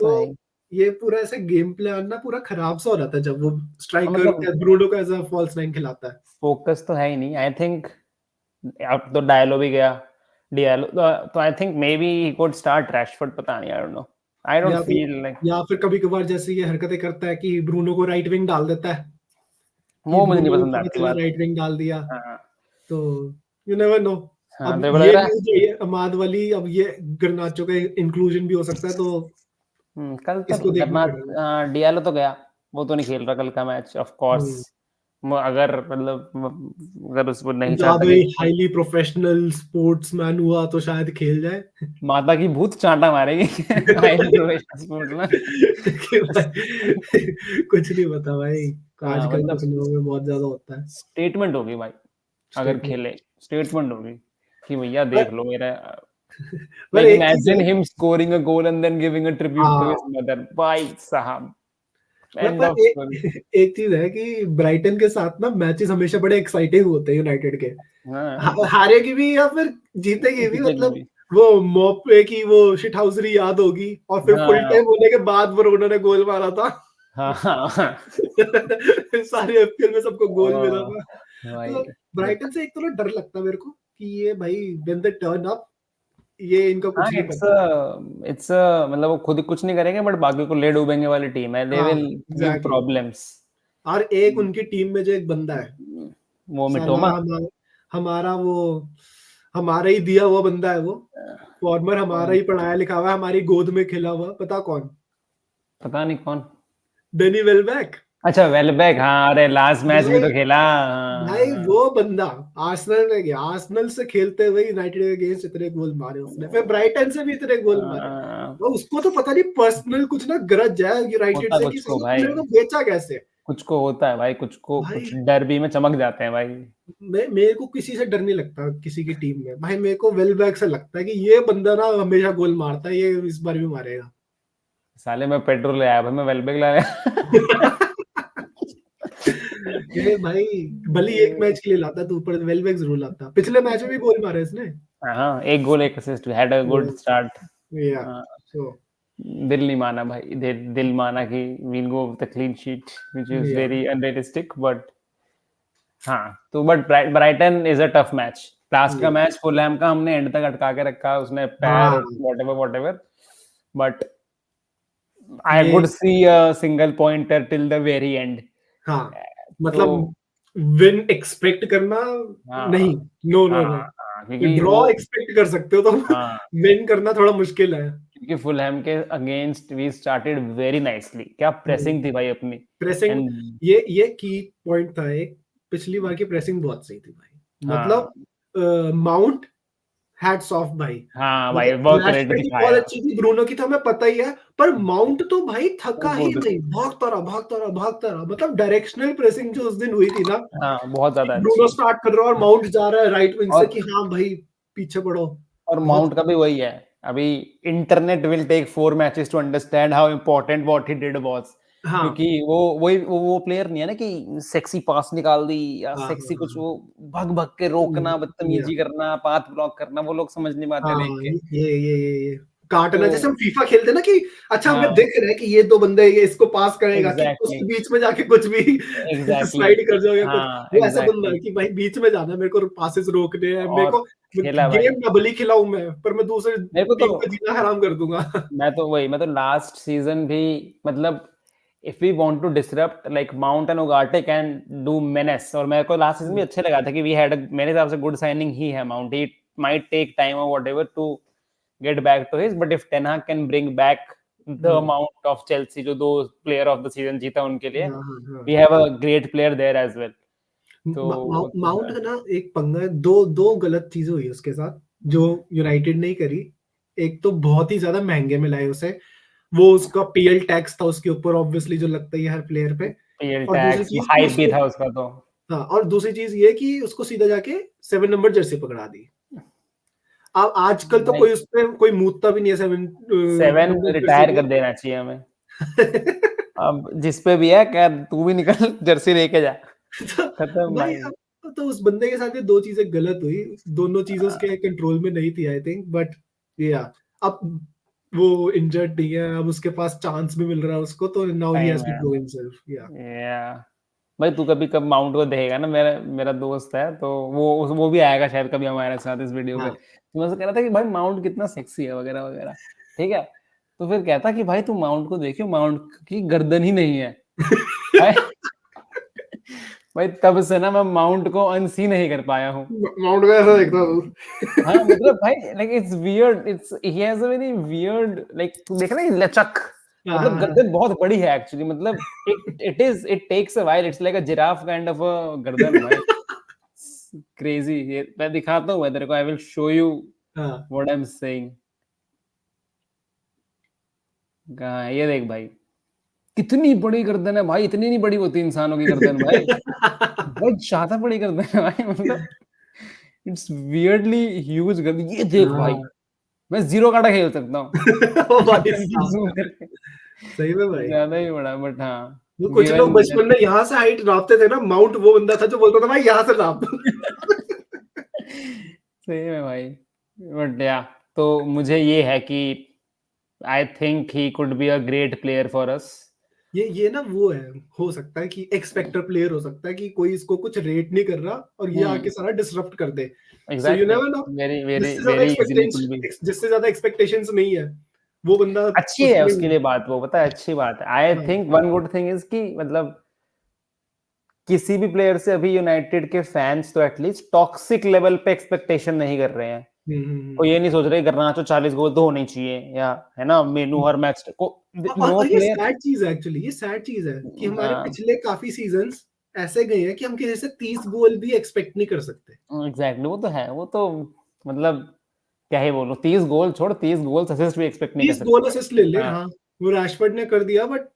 तो ये पूरा ऐसे गेम प्लान ना पूरा खराब सा हो रहा था जब वो स्ट्राइकर ब्रूनो का एज अ फॉल्स नाइन खिलाता है। फोकस तो है ही नहीं। आई थिंक अब तो डायलो भी गया, डियालो तो I think may be he could start Rashford, पता नहीं, I don't no, I don't feel like. या फिर कभी-कभार जैसे ये हरकतें करता है कि ब्रूनो को राइट विंग डाल देता है, वो मुझे नहीं पसंद आती बात, राइट विंग डाल दिया। तो यू नेवर नो, अब तो ये न्यूज़ है अमाद वाली, अब ये गर्नाचो का इंक्लूजन भी हो सकता है, तो कल तक डियालो तो गया, वो तो नहीं खेल रहा कल का मैच ऑफ कोर्स, अगर अगर उसको नहीं चाहता ज्यादा कि हाईली प्रोफेशनल स्पोर्ट्समैन हुआ तो शायद खेल जाए। माता की भूत चांटा मारेगी हाईली प्रोफेशनल स्पोर्ट्समैन। कि भाई, कुछ नहीं पता भाई, हाँ आजकल मतलब कुछ लोगों में बहुत ज्यादा होता है स्टेटमेंट होगी भाई, अगर स्टेटमेंट। खेले स्टेटमेंट होगी कि भैया पर देख लो मेरा, पर लाइक एक चीज इमेजिन है। Him scoring a goal and then giving a tribute to हाँ, हिज मदर, भाई साहब, एंड पर ऑफ स्टोरी। एक चीज है कि ब्राइटन के साथ ना मैचेस हमेशा बड़े एक्साइटिंग होते हैं यूनाइटेड के। हाँ हारेगी भी या फिर जीतेगी भी, जीतेगी मतलब भी। वो मोपे की वो शिटहाउसरी याद होगी, और फिर फुल हाँ टाइम होने के बाद वो उन्होंने गोल मारा था। हाँ हाँ हाँ। सारे एफपीएल में सबको गोल मिला ओह, था। भाई तो बट ब्राइटन से एक तो डर लगता है मेरे को कि ये भाई व्हेन दे टर्न अप, ये इनका हाँ कुछ नहीं इट्स पता। इट्स मतलब वो खुद कुछ नहीं करेंगे बट बाकी को ले डूबेंगे वाली टीम है, दे हाँ, विल गिव एग्जैक्टली। प्रॉब्लम्स। और एक उनकी टीम में जो एक बंदा है, वो साला मिटोमा। हमारा वो हमारा ही दिया हुआ बंदा है वो, फॉर्मर हमारा कौन? ही पढ़ाया लिखा हुआ है, हमारी गोद में खेला हुआ, पता कौन? पता नहीं कौन। डेनी वेलबैक। अच्छा वेलबैक, हाँ अरे लास्ट मैच भी भाई तो खेला, भाई हाँ। वो बंदा आर्सेनल में गया, आर्सेनल से खेलते हुए यूनाइटेड के अगेंस्ट इतने गोल मारे उसने, फिर ब्राइटन से भी इतने गोल मारे। तो उसको तो पता नहीं पर्सनल कुछ ना ग्रज है यूनाइटेड होता से कि कुछ को साला भाई, प्लेयर को बेचा कैसे। कुछ को होता है भाई, कुछ को भाई कुछ डर्बी में चमक जाते हैं भाई। मेरे को किसी से डर नहीं लगता किसी की टीम में, भाई मेरे को वेलबैक से लगता है कि ये बंदा ना हमेशा गोल मारता है, ये इस बार भी मारेगा। साले मैं पेट्रोल ले आया भाई, मैं वेलबैक ला आया। ये भाई भले ही एक मैच के लिए लाता तू, पर वेलबैक जरूर लाता, पिछले मैच में भी गोल मारे इसने। हाँ एक गोल एक assist, had a good start. या सो दिल नहीं माना भाई, दिल माना कि we'll go with the clean sheet which is या very unrealistic but हाँ तो but Brighton is a tough match. Last का मैच फुलहैम का हमने एंड तक अटका के रखा, उसने पैर हाँ व्हाटएवर बट आई ये would see a single pointer till the very and. हाँ, तो मतलब विन एक्सपेक्ट करना हाँ नहीं, नो नो हाँ नो, हाँ क्योंकि ड्रॉ वो एक्सपेक्ट कर सकते हो तो हाँ विन करना थोड़ा मुश्किल है। क्योंकि फुलहैम के against we started very nicely, क्या प्रेसिंग थी भाई अपनी। प्रेसिंग, एंड ये की पॉइंट था एक, पिछली बार की प्रेसिंग बहुत सही थी भाई, हाँ मतलब माउंट हैट्स ऑफ भाई। हाँ भाई मतलब वर्क रेट रैशफोर्ड की बहुत दिखाया। अच्छी थी, ब्रूनो की तो हमें पता ही है, पर माउंट तो भाई थका ही गुड, नहीं, भागता रहा भागता रहा भागता रहा, मतलब डायरेक्शनल प्रेसिंग जो उस दिन हुई थी ना, हाँ बहुत ज्यादा ब्रूनो अच्छी। स्टार्ट कर रहा है और माउंट जा रहा है राइट विंग से और कि हाँ भाई पीछे पड़ो। और बहुत माउंट का भी वही है, अभी internet will take 4 matches to understand how important what he did was. हाँ क्योंकि वो प्लेयर नहीं है ना कि सेक्सी पास निकाल दी या हाँ सेक्सी हाँ कुछ, वो भग भग के रोकना, या बदतमीजी करना, पाथ ब्लॉक करना, वो लोग समझ नहीं पाते देख हाँ के। ये काटना, जैसे तो हम फीफा खेलते हैं ना कि अच्छा हमें हाँ दिख रहा है कि ये दो बंदे ये इसको पास करेगा, कि एग्जैक्टली उसके बीच में जाके कुछ भी एग्जैक्टली स्लाइड कर जाओ या कुछ, हाँ वो ऐसा बंदा है एग्जैक्टली कि भाई बीच में जाना है, मेरे को पासेस रोकने हैं, मेरे और को खेला भाई। गेम डबल ही खिलाऊं मैं, पर मैं दूसरे मेरे को तो टीम का जीना हराम कर दूंगा। मैं तो लास्ट सीजन भी मतलब if we want to disrupt like Mount and Ugarte can do menace, और मेरे को लास्ट सीजन भी अच्छे लगा था कि वी हैड मेरे हिसाब से गुड साइनिंग ही है Mount, he might take time और whatever to get back to his, but if Ten Hag can bring back the amount of Chelsea जो 2 प्लेयर ऑफ द सीजन जीता उनके लिए, हाँ हाँ हाँ। We have a great player there as well. तो वो तो माउंट है। का ना एक पंगा है, दो दो गलत चीजें हुई उसके साथ जो यूनाइटेड ने ही करी। एक तो बहुत ही ज्यादा महंगे में लाए उसे, वो उसका पीएल टैक्स था उसके ऊपर, ऑब्वियसली जो लगता ही है हर प्लेयर पे। पीएल और दूसरी टैक्स चीज कि हाइप भी उसको, था उसका तो। हाँ और दूसरी चीज ये कि उसको सीधा जाके 7 नंबर जर्सी पकड़ा दी। अब आजकल तो भाई कोई उस पर कोई मूतता भी नहीं है 7 नंबर जर्सी रिटायर पे। कर देना चाहिए हमें, अब जिस पे भी है क्या तू भी निकल जर्सी लेके जा, तो खत्म भाई भाई। अब तो उस बंदे के साथ ये दो चीजें गलत हुई, दोनों चीजें उसके कंट्रोल में नहीं थी आई थिंक, बट या अब वो इंजर्ड नहीं है, अब उसके पास चांस भी मिल रहा है उसको, तो now he time has to है प्रूव हिमसेल्फ या। या भाई तू कभी कब माउंट को देखेगा ना, मेरा मेरा दोस्त है तो वो भी आएगा शायद कभी हमारे साथ इस वीडियो पे, हाँ तो मैं उससे कह रहा था कि भाई माउंट कितना सेक्सी है वगैरह वगैरह, ठीक है। तो फिर कहता कि भाई तू माउंट को देखियो, माउंट की गर्दन ही नहीं है भाई। भाई तब से ना मैं माउंट को अनसी नहीं कर पाया हूँ। माउंट का ऐसा देखता हाँ हूँ। मतलब भाई like it's weird, it's he has a very weird like, तू देख ना लचक, मतलब गर्दन बहुत बड़ी है एक्चुअली, मतलब it takes a while, it's like a giraffe kind of a गर्दन भाई, क्रेजी। ये मैं दिखाता हूँ मैं तेरे को, आई विल शो यू हाँ। What I am saying. कहाँ है ये, देख भाई कितनी बड़ी गर्दन है भाई, इतनी नहीं बड़ी होती इंसानों की गर्दन भाई, बहुत ज्यादा बड़ी गर्दन है भाई, मतलब इट्स वियर्डली ह्यूज गर्दन। ये देख भाई, हाँ। मैं जीरो काटा खेल सकता हूँ ओ भाई गर्दन की साहब, zoom करके, सही में भाई। ज्यादा ही बड़ा, बट हाँ वो कुछ लोग गिवन बचपन में यहाँ से हाइट नापते थे ना, माउंट वो बंदा था जो बोलता था भाई यहाँ से नाप। सही में भाई, बट या तो मुझे ये है कि I think he could be a great player for us. ये ना वो है, हो सकता है कि एक्सपेक्टर प्लेयर हो सकता है कि कोई इसको कुछ रेट नहीं कर रहा और ये आके सारा डिसरप्ट कर दे। So you exactly, never know, very very जिससे ज्यादा very easily could be. Expectation, जिससे ज्यादा एक्सपेक्टेशंस नहीं है वो बंदा अच्छी है उसमें। उसके लिए बात, वो पता है अच्छी बात है। आई हाँ। Think one good thing is कि मतलब किसी भी प्लेयर से अभी यूनाइटेड के फैंस तो एटलीस्ट टॉक्सिक लेवल पे एक्सपेक्टेशन नहीं कर रहे हैं। वो ये नहीं सोच रहे गर्नाचो 40 गोल तो होने चाहिए, या है ना मेनू हर मैच को, नो और ये प्लेयर। सैड चीज है एक्चुअली, ये सैड चीज है कि हमारे पिछले काफी सीजन्स ऐसे गए हैं कि हम किसी से 30 गोल भी एक्सपेक्ट नहीं कर सकते। एग्जैक्टली, वो तो है, वो तो मतलब क्या ही बोलूं, 30 गोल छोड़, 30 गोल असिस्ट भी एक्सपेक्ट नहीं कर 30 गोल सकते। असिस्ट ले ले, हाँ, हाँ वो रैशफोर्ड ने कर दिया, बट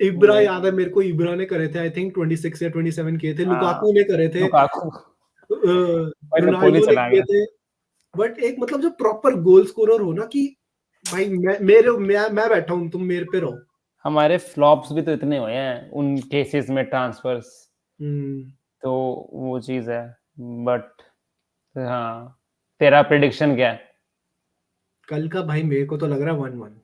इब्रा नहीं, याद है मेरे को, इब्रा ने करे थे आई थिंक 26 या 27 किए थे, हाँ, लुकाकू ने करे थे, लुकाकू भाई नपोली रोनाल्डो ने चला किए गया। थे। बट एक मतलब जो प्रॉपर गोल स्कोरर हो ना कि भाई मैं बैठा हूँ तुम मेरे पे रहो। हमारे फ्लॉप्स भी तो इतने हुए हैं उन केसेस में, ट्रांसफर्स, हम्म, तो वो चीज है। बट हाँ, तेरा प्रिडिक्शन क्या है? कल का भाई मेरे को तो लग रहा है 1-1।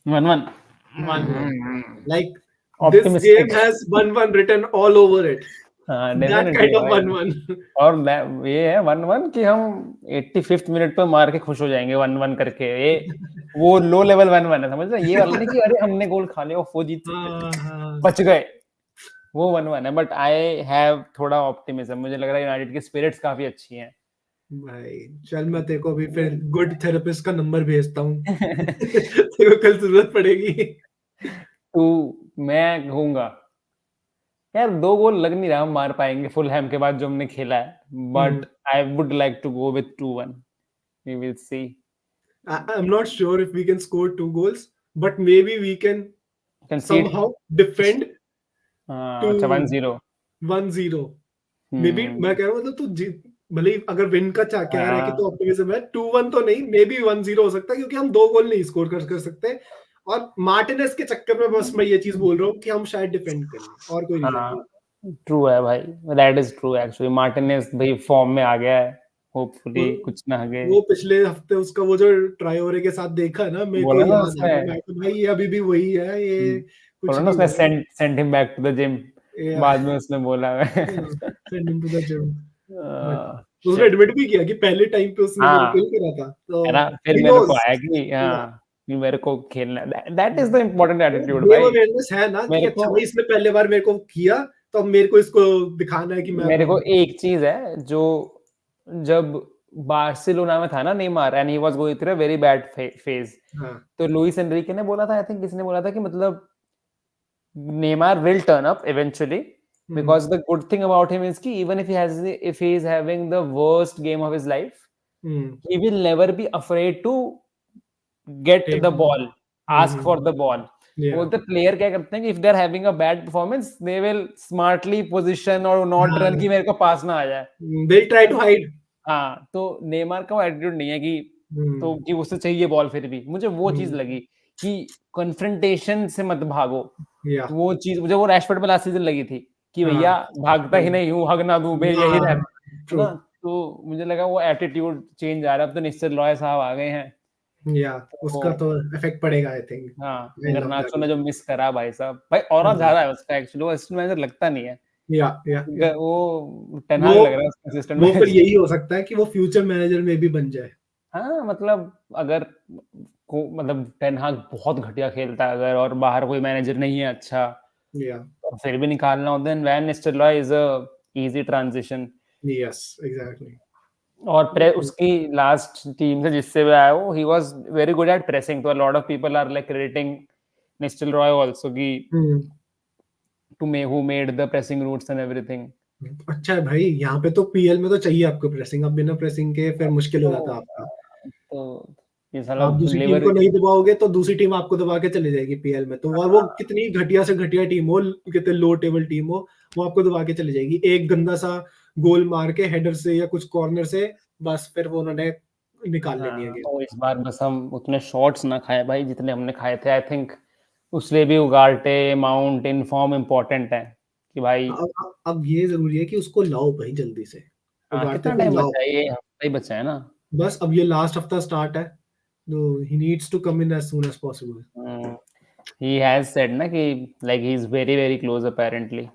1-1, 1-1, like this optimistic. game has 1-1 written all over it, हाँ that डेफिनेटली kind of भाई, 1-1। और मैं ये है 1-1 कि हम 85th मिनट पे मार के खुश हो जाएंगे 1-1 करके, ये वो लो लेवल 1-1 है, समझ रहे? ये वाला नहीं कि अरे हमने गोल खा लिया वो जीत सकते थे, हाँ हाँ बच गए, वो 1-1 है। बट आई हैव थोड़ा ऑप्टिमिज्म, मुझे लग रहा है यूनाइटेड की स्पिरिट्स काफी अच्छी हैं। भाई, चल मैं तेरे को अभी फिर गुड थेरेपिस्ट का नंबर भेजता हूँ। तेरे को कल जरूरत पड़ेगी। तू, मैं कहूंगा यार 2 गोल लग नहीं रहा हम मार पाएंगे फुलहैम के बाद जो हमने खेला है, but I would like to go with 2-1, we will see. I'm not sure if we can score 2 goals, but maybe we can कंसीड, somehow defend अच्छा to 1-0। 1-0। मे बी मैं कह रहा हूँ मतलब तू जीत, भले ही अगर विन का कह रहा है कि तो ऑप्टिमिज्म है, 2-1 तो नहीं, मे बी 1-0 हो सकता है क्योंकि हम 2 गोल नहीं स्कोर कर सकते। और मार्टिनेज के चक्कर में बस मैं ये चीज बोल रहा हूँ कि हम शायद डिफेंड कर लें, और कोई रीजन नहीं। हाँ ट्रू है भाई, that is true actually, Martinez भाई फॉर्म में आ गया है, वो होपफुली कुछ ना आगे। वो पिछले हफ्ते उसका वो जो ट्रायोरे के साथ देखा ना, मेरे को बोला ना याद आ गया, उसमें, मैं तो भाई ये अभी भी वही है, ये कुछ बोला ना नहीं उसने हुआ है। Send him back to the gym, बाद में उसने बोला है। Send him to the gym. But उसने शिट, एडमिट भी किया कि पहले टाइम पे उसने मेरे हाँ किल करा था, तो है ना, फिर ही मेरे को नोज। आया कि हाँ कि मेरे को खेलना, that is the important attitude game भाई। अवेयरनेस है ना कि मेरे अच्छा को भाई इसने पहले बार मेरे को किया, तो अब मेरे को इसको दिखाना है कि मैं मेरे को प्रो। एक चीज है जो, जब बार्सिलोना में था ना Neymar and he was going through a very bad phase, हाँ। तो लुइस एनरिके ने बोला था, आई थिंक किसने बोला था कि मतलब Neymar will turn up eventually, because the good thing about him is कि even if he is having the worst game of his life, he will never be afraid to get take. the ball, ask for the ball. या बोलते player क्या करते हैं कि if they are having a bad performance, they will smartly position और not run कि मेरे को पास ना आ जाए। They try to hide. हाँ, तो नेमार का वो एटीट्यूड नहीं है कि तो कि उसे चाहिए बॉल, फिर भी मुझे वो चीज लगी कि कन्फ्रंटेशन से मत भागो, या वो चीज मुझे वो रैशफोर्ड में लास्ट सीजन लगी थी कि भैया भागता ही नहीं हूँ, हग ना दूं मैं, यही रहता है ट्रू। ना। तो मुझे लगा वो एटीट्यूड चेंज आ रहा है, अब तो निश्चित रॉय साहब आ गए हैं, या उसका तो तो इफेक्ट पड़ेगा आई थिंक। हाँ आई लव गर्नाचो ने दैट। जो मिस करा भाई साहब, भाई और ज्यादा है उसका एक्चुअली, वो असिस्टेंट मैनेजर लगता नहीं है, या वो टेन वो हाग लग रहा है उसका असिस्टेंट वो फिर मैनेजर। यही हो सकता है कि वो फ्यूचर मैनेजर में भी बन जाए। हाँ मतलब अगर को मतलब टेन हाग बहुत घटिया खेलता है अगर, और बाहर कोई मैनेजर नहीं है अच्छा, या तो फिर भी निकालना हो, then van Nistelrooy is a easy transition. Yes exactly. और उसकी लास्ट टीम से जिससे भी आया वो, he was very good at pressing, तो a lot of people are like crediting Nistelrooy also की to me who made the pressing routes and everything. अच्छा है भाई, यहाँ पे तो पीएल में तो चाहिए आपको प्रेसिंग, अब बिना प्रेसिंग के फिर मुश्किल हो जाता है आपका। तो ये साला आप दूसरी टीम लिवर को नहीं दबाओगे तो दूसरी टीम आपको दबा के चले जाएगी पीएल में, तो और वो कितनी घटिया से घटिया टीम हो, कितने लो टेबल टीम हो, वो आपको दबा के चले जाएगी एक गंदा सा गोल मार के हेडर से या कुछ कॉर्नर से, बस फिर वो उन्होंने निकाल लेनी है गेम। तो इस बार बस हम उतने शॉट्स ना खाए भाई जितने हमने खाए थे। आई थिंक उसलिए भी Ugarte mount in form important है कि भाई। अब ये जरूरी है कि उसको लाओ भाई जल्दी से, उगारते कितना को टाइम लाओ। बचा है, ये हफ्ता ही बचा है ना। बस अब ये लास्ट हफ्ता स्टार्ट है, तो he needs to come in as soon as possible. He has said ना कि like he is very very close apparently.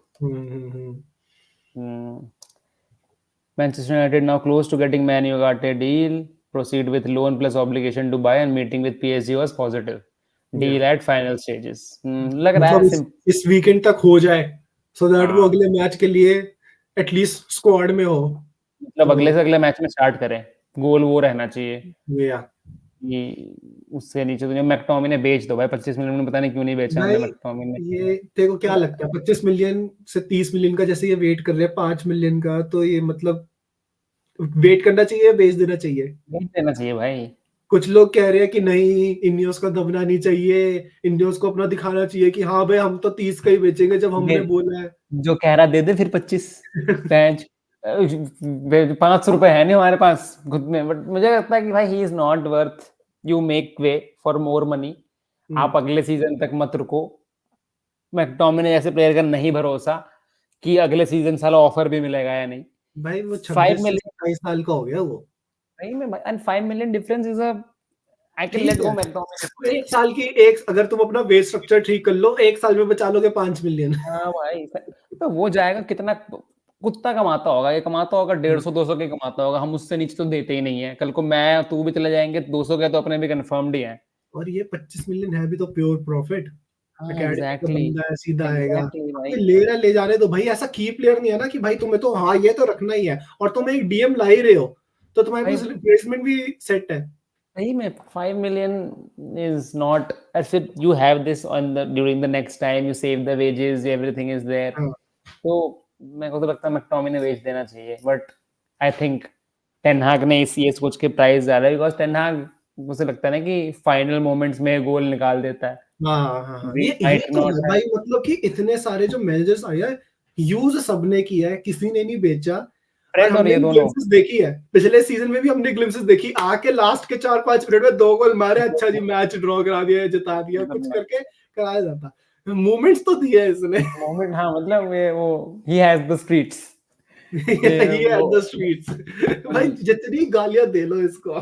Manchester United now close to getting Man Ugarte deal. Proceed with loan plus obligation to buy and meeting with PSG was positive. Deal at final stages. लग रहा मतलब है इस weekend तक हो जाए, so that वो हाँ, अगले मैच के लिए एटलीस्ट स्क्वाड में हो। मतलब तो अगले से अगले मैच में स्टार्ट करें। गोल वो रहना चाहिए या कि उससे नीचे तो नहीं। मैकटोमिने बेच दो भाई, 25 मिलियन में, पता नहीं क्यों नहीं बेचा हमने भाई, मैकटोमिने। ये तेरे को क्या लगता है 25 मिलियन से 30 मिलियन का जैसे ये वेट कर रहे हैं 5 मिलियन का, तो ये मतलब वेट करना चाहिए या बेच देना चाहिए? बेच देना चाहिए भाई। कुछ लोग कह रहे हैं कि नहीं, इनियोस का दबना नहीं चाहिए, इनियोस को अपना दिखाना चाहिए कि हाँ भाई हम तो 30 का ही बेचेंगे जब हमने बोला है। जो कह रहा दे दे फिर 25 पैंच। 500 रुपए है नहीं हमारे पास खुद में, बट मुझे लगता है कि भाई he is not worth you make way for more money. आप अगले सीजन तक मत रुको। मैकटोमिने जैसे प्लेयर का नहीं भरोसा कि अगले सीजन साला ऑफर भी मिलेगा या नहीं। भाई वो 5 26 से मिलियन 27 साल का हो गया वो। सही में भाई, and 5 million difference is a, I can ठीक लेट गो है, मैकटोमिने। एक साल की एक अगर तुम अपना वेज स्ट्रक्चर ठीक कर लो, एक साल में बचा लोगे 5 मिलियन। हाँ भाई, तो वो जाएगा कितना, कुत्ता कमाता होगा, ये कमाता होगा 150-200 के कमाता होगा, हम उससे नीचे तो देते ही नहीं है। कल को मैं तू भी चले जाएंगे 200 के, तो अपने भी कंफर्म्ड ही है। और ये 25 मिलियन है भी तो प्योर प्रॉफिट, हाँ एकेडमी का एग्जैक्टली, बंदा है, सीधा आएगा। एग्जैक्टली अब भाई। ये ले रहा ले जाने दो भाई, ऐसा की प्लेयर नहीं है ना कि भाई तुम्हें तो हाँ ये तो रखना ही है, और तुम एक डीएम ला ही रहे हो, तो तुम्हारे भाई पास रिप्लेसमेंट भी सेट है। सही में 5 million is not as if you have this on the during the next time you save the wages, everything is there। हाँ तो मेरे को तो लगता है मैकटोमिने बेच देना चाहिए, बट आई थिंक टेन हाग ने इस ये सोच के प्राइस ज्यादा, बिकॉज टेन हाग मुझे लगता है ना कि फाइनल मोमेंट्स में गोल निकाल देता है। हाँ हाँ हाँ, We ये might तो not है have, भाई, मतलब कि इतने सारे जो मैनेजर्स आए हैं, यूज सबने किया है, किसी ने नहीं बेचा। और फ्रेड और हमने ये भी दोनों। ग्लिम्सेस देखी है, पिछले सीजन में भी हमने ग्लिम्सेस देखी, आके लास्ट के 4-5 मिनट में 2 गोल मारे, अच्छा जी मैच ड्रॉ करा दिया, जिता दिया, कुछ करके कराया जाता। मोमेंट्स तो दिए है इसने। मोमेंट, हाँ मतलब ये वो ही हैज द स्ट्रीट्स। ये ये वो एट द स्ट्रीट्स भाई, जितनी गालियां दे लो इसको।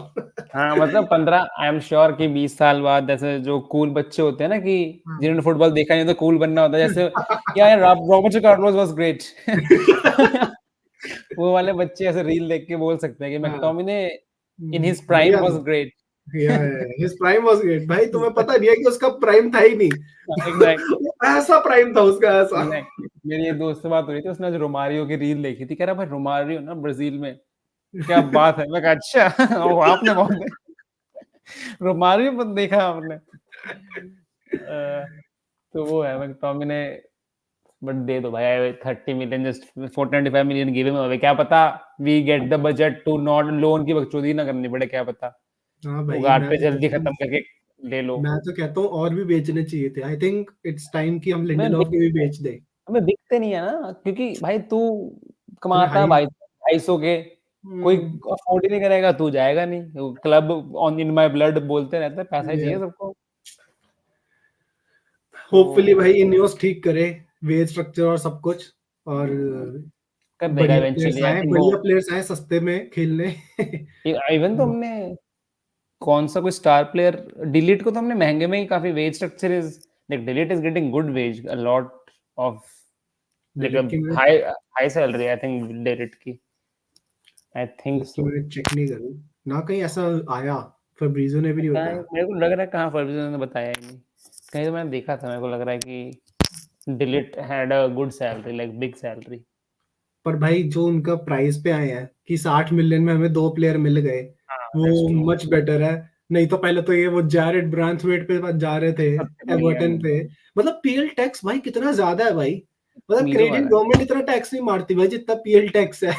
हाँ मतलब 15, आई एम श्योर कि 20 साल बाद ऐसे जो कूल बच्चे होते हैं ना, कि जिन्होंने फुटबॉल देखा नहीं तो कूल बनना होता है, जैसे यार रॉबर्टो कार्लोस वाज ग्रेट। वो वाले बच्चे ऐसे रील देख के बोल सकते हैं कि मैकटोमिने इन हिज प्राइम बढ़िया, was great. His prime was great भाई, तुम्हें पता नहीं है कि उसका प्राइम था ही नहीं। एग्जैक्टली, ऐसा प्राइम था उसका, ऐसा। एग्जैक्टली। मेरी एक दोस्त से बात हो रही थी, उसने आज रोमारियो की रील देखी थी, कह रहा भाई रोमारियो ना ब्राजील में क्या बात है। मैं कहा अच्छा वो आपने बहुत रोमारियो पर देखा आपने। तो वो है मैकटोमिने, बट दे दो भाई 30 million, just 425 million give him away. क्या पता we get the budget to not loan की बकचोदी ना करनी पड़े, क्या पता हाँ भाई, उगाड़ पे जल्दी खत्म करके ले लो। मैं तो कहता हूँ और भी बेचने चाहिए थे। आई थिंक इट्स टाइम कि हम मैं लिंडेलॉफ के भी बेच दें। हमें दिखते नहीं है ना, क्योंकि भाई तू इतने कमाता है हाई। भाई 250 के, कोई अफोर्ड ही नहीं करेगा, तू जाएगा नहीं। Club on in my blood बोलते रहते हैं, पैसा ही चाहिए सबको। होपफुली तो भाई इनियोस ठीक करे वेज स्ट्रक्चर और सब कुछ, और कर देगा बढ़िया प्लेयर्स इवेंचुअली, आई आए, थिंक वो। बढ़िया प्लेयर्स आए सस्ते में खेलने। इवन तो हमने कौन सा कोई स्टार प्लेयर, डिलीट को तो हमने महंगे में ही काफी, wage structure is like delete is getting good wage, a lot of like delete की मैं high high salary I think delete की, आई थिंक डिलीट की सो। मैंने चेक नहीं करी ना, कहीं ऐसा आया, फैब्रिज़ो ने भी नहीं बताया। मेरे को लग रहा है कहाँ फर्गूसन ने बताया ही नहीं, कहीं तो मैंने देखा था, मेरे को लग रहा है कि delete had a good salary, like big salary. पर भाई जो उनका प्राइस पे आए हैं कि 60 मिलियन में हमें 2 प्लेयर मिल गए, that's वो true. मच बेटर है। नहीं तो पहले तो ये वो जैरेड ब्रांथवेट पे जा रहे थे, 70 एवर्टन million. पे। मतलब पीएल टैक्स भाई कितना ज्यादा है भाई, मतलब मीलों कैनेडियन वाला है। गवर्नमेंट इतना टैक्स नहीं मारती भाई जितना पीएल टैक्स है।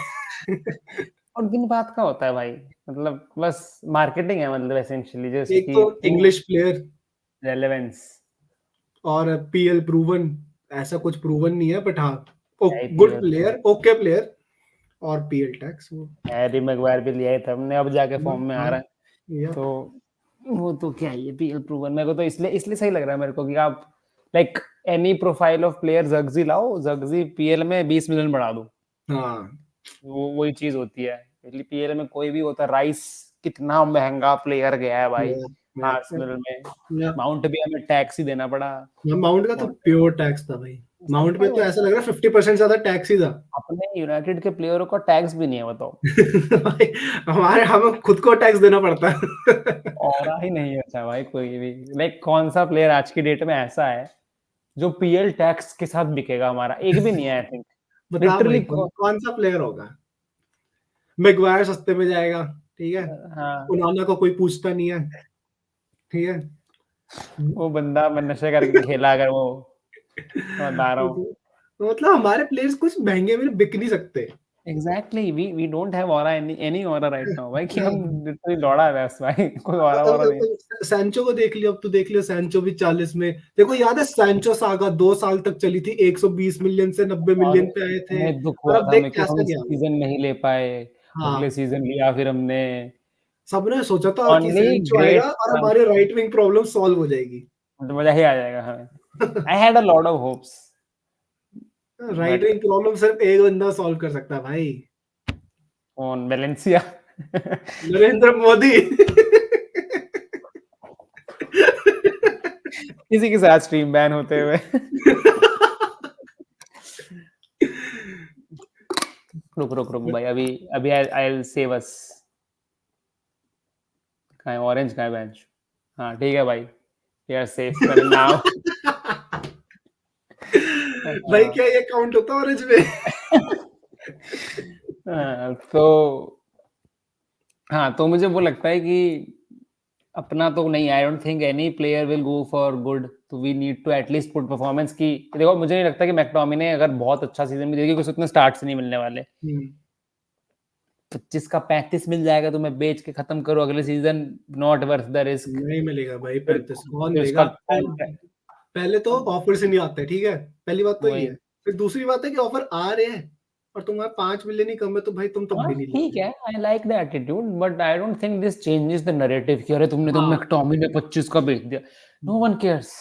और किन बात का होता है भाई, मतलब बस मार्केटिंग है, मतलब एसेंशियली जैसे एक कि तो इंग्लिश प्लेयर रेलेवेंस और पीएल प्रूवन, ऐसा कुछ प्रूवन नहीं है बट हाँ good IPL. Player, okay player, और पीएल टैक्स वो। हैरी मैगवायर भी लिया था हमने, अब जाके फॉर्म में आ हाँ रहा है, या तो वो तो क्या है, ये पीएल प्रूवन मेरे को तो इसलिए इसलिए सही लग रहा है मेरे को कि आप like any profile of player Zirkzee लाओ, जग्जी पीएल में 20 मिलियन बढ़ा दो, हाँ वो वही चीज होती है। इसलिए पीएल में कोई भी होता है, राइस कितना महंगा प्लेयर गया है भाई आर्सेनल में, या माउंट भी हमें टैक्स ही देना पड़ा। माउंट का तो Mount- प्योर टैक्स था भाई, माउंट पे भाई तो ऐसा लग रहा है 50% ज्यादा टैक्स ही था। अपने यूनाइटेड के प्लेयरों का टैक्स भी नहीं है, बताओ। भाई हमारे हमें खुद को टैक्स देना पड़ता है। और ही नहीं है अच्छा भाई कोई भी, लाइक कौन सा प्लेयर आज की डेट में ऐसा है जो पीएल टैक्स के साथ बिकेगा, हमारा एक भी नहीं है आई थिंक। बता भाई लिटरली कौन सा प्लेयर होगा। मैगवायर सस्ते में जाएगा, ठीक है, हाँ, उनाना को कोई पूछता नहीं है, ठीक है। वो बंदा मैं नशे करके खेला अगर वो, मैं बता रहा हूँ। तो मतलब हमारे प्लेयर्स कुछ महंगे में बिक नहीं सकते। Exactly, we don't have aura, any aura right now भाई, कि हम लिटरली लौड़ा है बस भाई, कोई ऑरा वॉरा नहीं। सैंचो को देख लियो, अब तो देख लियो सैंचो भी 40 में, देखो याद है सैंचो सागा 2 साल तक चली थी, 120 मिलियन से 90 और मिलियन पे आए थे, हमें दुख और हुआ अब था देख हमें कि कैसा हम गया वो। सीजन नहीं ले पाए, अगले हाँ सीजन लिया फिर हमने। सबने सोचा था कि ओनली सैंचो आएगा ग्रेट, और हमारे राइट विंग प्रॉब्लम सॉल्व हो जाएगी। मजा ही आ जाएगा हमें। I had a lot of hopes right but wing problem सिर्फ एक बंदा सॉल्व कर सकता है भाई, ऑन वेलेंसिया। नरेंद्र मोदी। किसी के साथ स्ट्रीम बैन होते हुए। रुक रुक रुक भाई, अभी अभी आई विल सेव अस। कहाँ है ऑरेंज, कहाँ है बेंच? हाँ ठीक है भाई, we are safe for now. भाई क्या ये काउंट होता है ऑरेंज में? तो हाँ, तो मुझे वो लगता है कि अपना तो नहीं, I don't think any player will go for good, तो we need to at least put performance की। देखो मुझे नहीं लगता कि मैकटोमिने अगर बहुत अच्छा सीजन भी देगी, कुछ उतने स्टार्ट से नहीं मिलने वाले। 25 का 35 मिल जाएगा तो मैं बेच के खत्म करूँ अगले season, not worth the risk. नहीं मिलेगा भाई फिर 35, कौन फिर उसका देगा? पहले तो ऑफर से नहीं आते, ठीक है, पहली बात तो ये वही, है। फिर दूसरी बात है कि ऑफर आ रहे हैं और तुम्हारा 5 मिलियन ही कम है, तो भाई तुम तब हाँ भी नहीं ठीक लोगे। है, I like the attitude but I don't think this changes the narrative कि अरे तुमने तो हाँ मैकटोमिने 25 का बेच दिया। No one cares,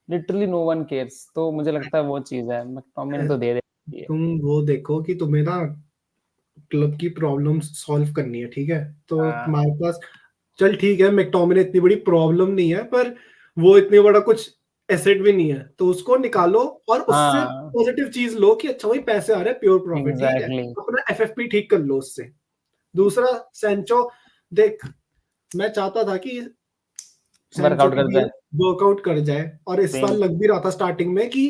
literally no one cares, तो मुझे लगता है वो चीज है, मैकटोमिने तो दे देती है। तुम वो देखो कि तुम्हें ना क्लब की प्रॉब्लम्स सॉल्व करनी है, ठीक है, तो हाँ तुम्हारे पास, चल ठीक है मैकटोमिने इतनी बड़ी प्रॉब्लम नहीं है, पर वो इतनी बड़ा कुछ एसेट भी नहीं है, तो उसको निकालो और उससे हाँ पॉजिटिव चीज लो कि अच्छा भाई पैसे आ रहे हैं, प्योर प्रॉफिट, ठीक है, एग्जैक्टली, अपना एफएफपी ठीक कर लो उससे। दूसरा सेंचो, देख मैं चाहता था कि सेंचो वर्कआउट की कर डील जाए। वर्कआउट कर जाए, और इस साल सेम, लग भी रहा था स्टार्टिंग में कि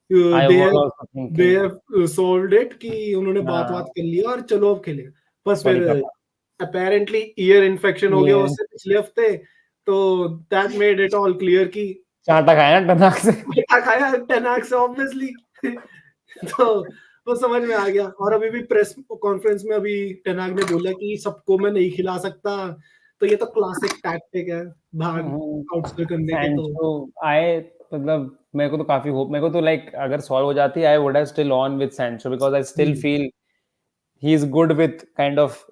I they was also they thinking. Sold it, कि उन्होंने बात बात हाँ कर लिया और चलो अब खेलेगा। बस सॉरी फिर पापा, अपेरेंटली ईयर इन्फेक्शन हो गया ये उससे पिछले हफ्ते, तो that made it all clear कि चांटा खाया ना टनाक से। बेटा खाया 10x ऑब्वियसली। तो वो समझ में आ गया, और अभी भी प्रेस कॉन्फ्रेंस में अभी टेनाग ने बोला कि सबको मैं नहीं खिला सकता, तो ये तो क्लासिक टैक्टिक है बाहर आउटस्कर करने के, तो सैंचो आए, मतलब मेरे को तो काफी होप, मेरे को तो लाइक अगर सॉल्व हो जाती I would have still on with Sancho because I still feel he is good with kind of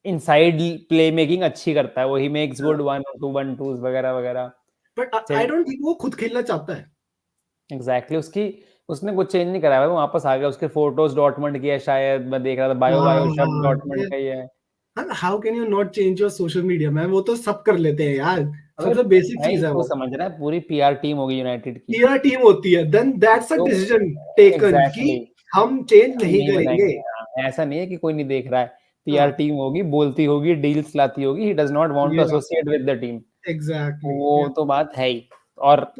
inside play making अच्छी करता है वो, ही मेक्स गुड 1-2 वगैरह वगैरह। बट आई डोंट थिंक वो खुद खेलना चाहता है। एग्जैक्टली, उसकी उसने कुछ चेंज नहीं करा है, वो वापस आ गया, उसके फोटोज डॉर्टमंड की है शायद, मैं देख रहा था, बायो शब डॉर्टमंड का ही है। How can you not change your social media man, वो तो सब कर लेते हैं यार, अबे सबसे बेसिक भाई चीज है तू वो। समझ रहा है, पूरी पीआर टीम होगी यूनाइटेड की, टीयर टीम होती है, देन दैट्स अ तो डिसीजन टेकन कि एग्जैक्टली हम चेंज हम नहीं नहीं करेंगे। बनाएंगे, हाँ, ऐसा नहीं है कि कोई नहीं देख रहा है, पीआर हाँ टीम होगी, बोलती होगी, डील्स लाती होगी, he does not want to ये associate with the team, exactly वो तो बात है ही। और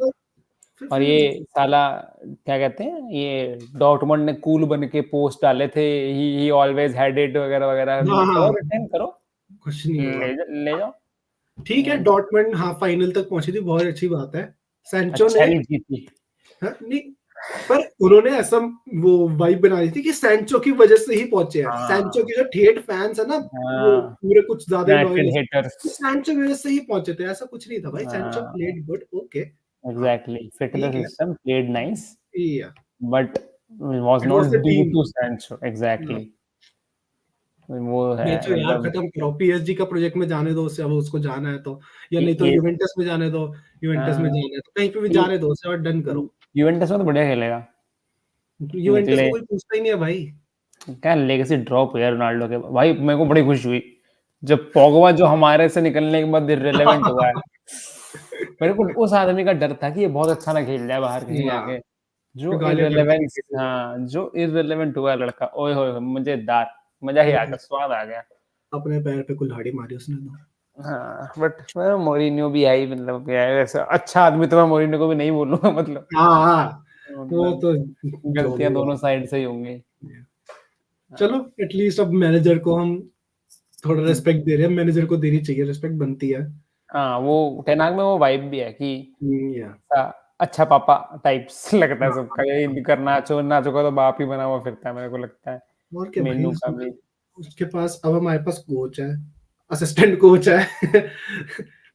और ये साला क्या कहते हैं, ये डॉर्टमुंड ने कूल बन के पोस्ट डाले थे, ही ऑलवेज हैड इट वगैरह वगैरह, करो रिटेन करो, कुछ नहीं हुआ। ले जाओ। ठीक है, डॉर्टमुंड हाँ फाइनल तक पहुंची थी, बहुत अच्छी बात है। सैंचो अच्छा ने नहीं जीती। नहीं, पर उन्होंने ऐसा वो वाइब बना दी थी कि सैंचो की वजह से ही पहुंचे हैं। सैंचो के जो ठेठ फैंस है ना, वो पूरे कुछ ज्यादा ही लॉयल है, हेटर्स, सैंचो की वजह से ही पहुंचे थे, ऐसा कुछ नहीं था भाई। Sancho played good, okay, exactly, fit the ठीक है, system, played nice, yeah but was it not was the due team. To Sancho, exactly, वो है बेचो यार, मतलब खत्म करो, पीएसजी का प्रोजेक्ट में जाने दो उसे, अब उसको जाना है तो, या नहीं तो ये यूवेंटस में जाने दो, यूवेंटस में जाना है तो कहीं पे भी जाने दो उसे और डन करो। यूवेंटस में तो बढ़िया खेलेगा, यूवेंटस निकले को कोई पूछता ही नहीं है भाई। क्या लेगेसी ड्रॉप हुआ रोनाल्डो के भाई, मेरे को बड़ी खुशी हुई जब पोगबा जो हमारे से निकलने के बाद इररिलेवेंट हुआ है। मेरे को उस आदमी का डर था कि ये बहुत अच्छा ना खेल जाए बाहर कहीं हाँ, जाके, तो जो गालियां पड़ती नहीं इररिलेवेंस, किसी को। हाँ जो इररिलेवेंट हुआ लड़का, ओए होए मजेदार, मजा ही आ गया, स्वाद आ गया। अपने पैर पे कुल्हाड़ी मारी उसने तो। हाँ बट मोरिन्यो भी आई, मतलब क्या है, वैसे अच्छा आदमी तो मैं मोरिन्यो को भी नहीं बोलूंगा, मतलब हाँ हाँ, वो मतलब तो जो भी गलतियां हो। दोनों साइड से ही होंगी। चलो एटलीस्ट अब मैनेजर को हम थोड़ा रेस्पेक्ट दे रहे हैं, मैनेजर को देनी चाहिए, रेस्पेक्ट बनती है। हाँ वो टेनाग में वो वाइब भी है कि या अच्छा पापा टाइप्स लगता है सबका, हाँ, ये करना नाचो नाचो का तो बाप ही बना हुआ फिरता है, मेरे को लगता है और क्या भाई, मेनू का भी। उसके पास अब हमारे पास कोच है, असिस्टेंट कोच है,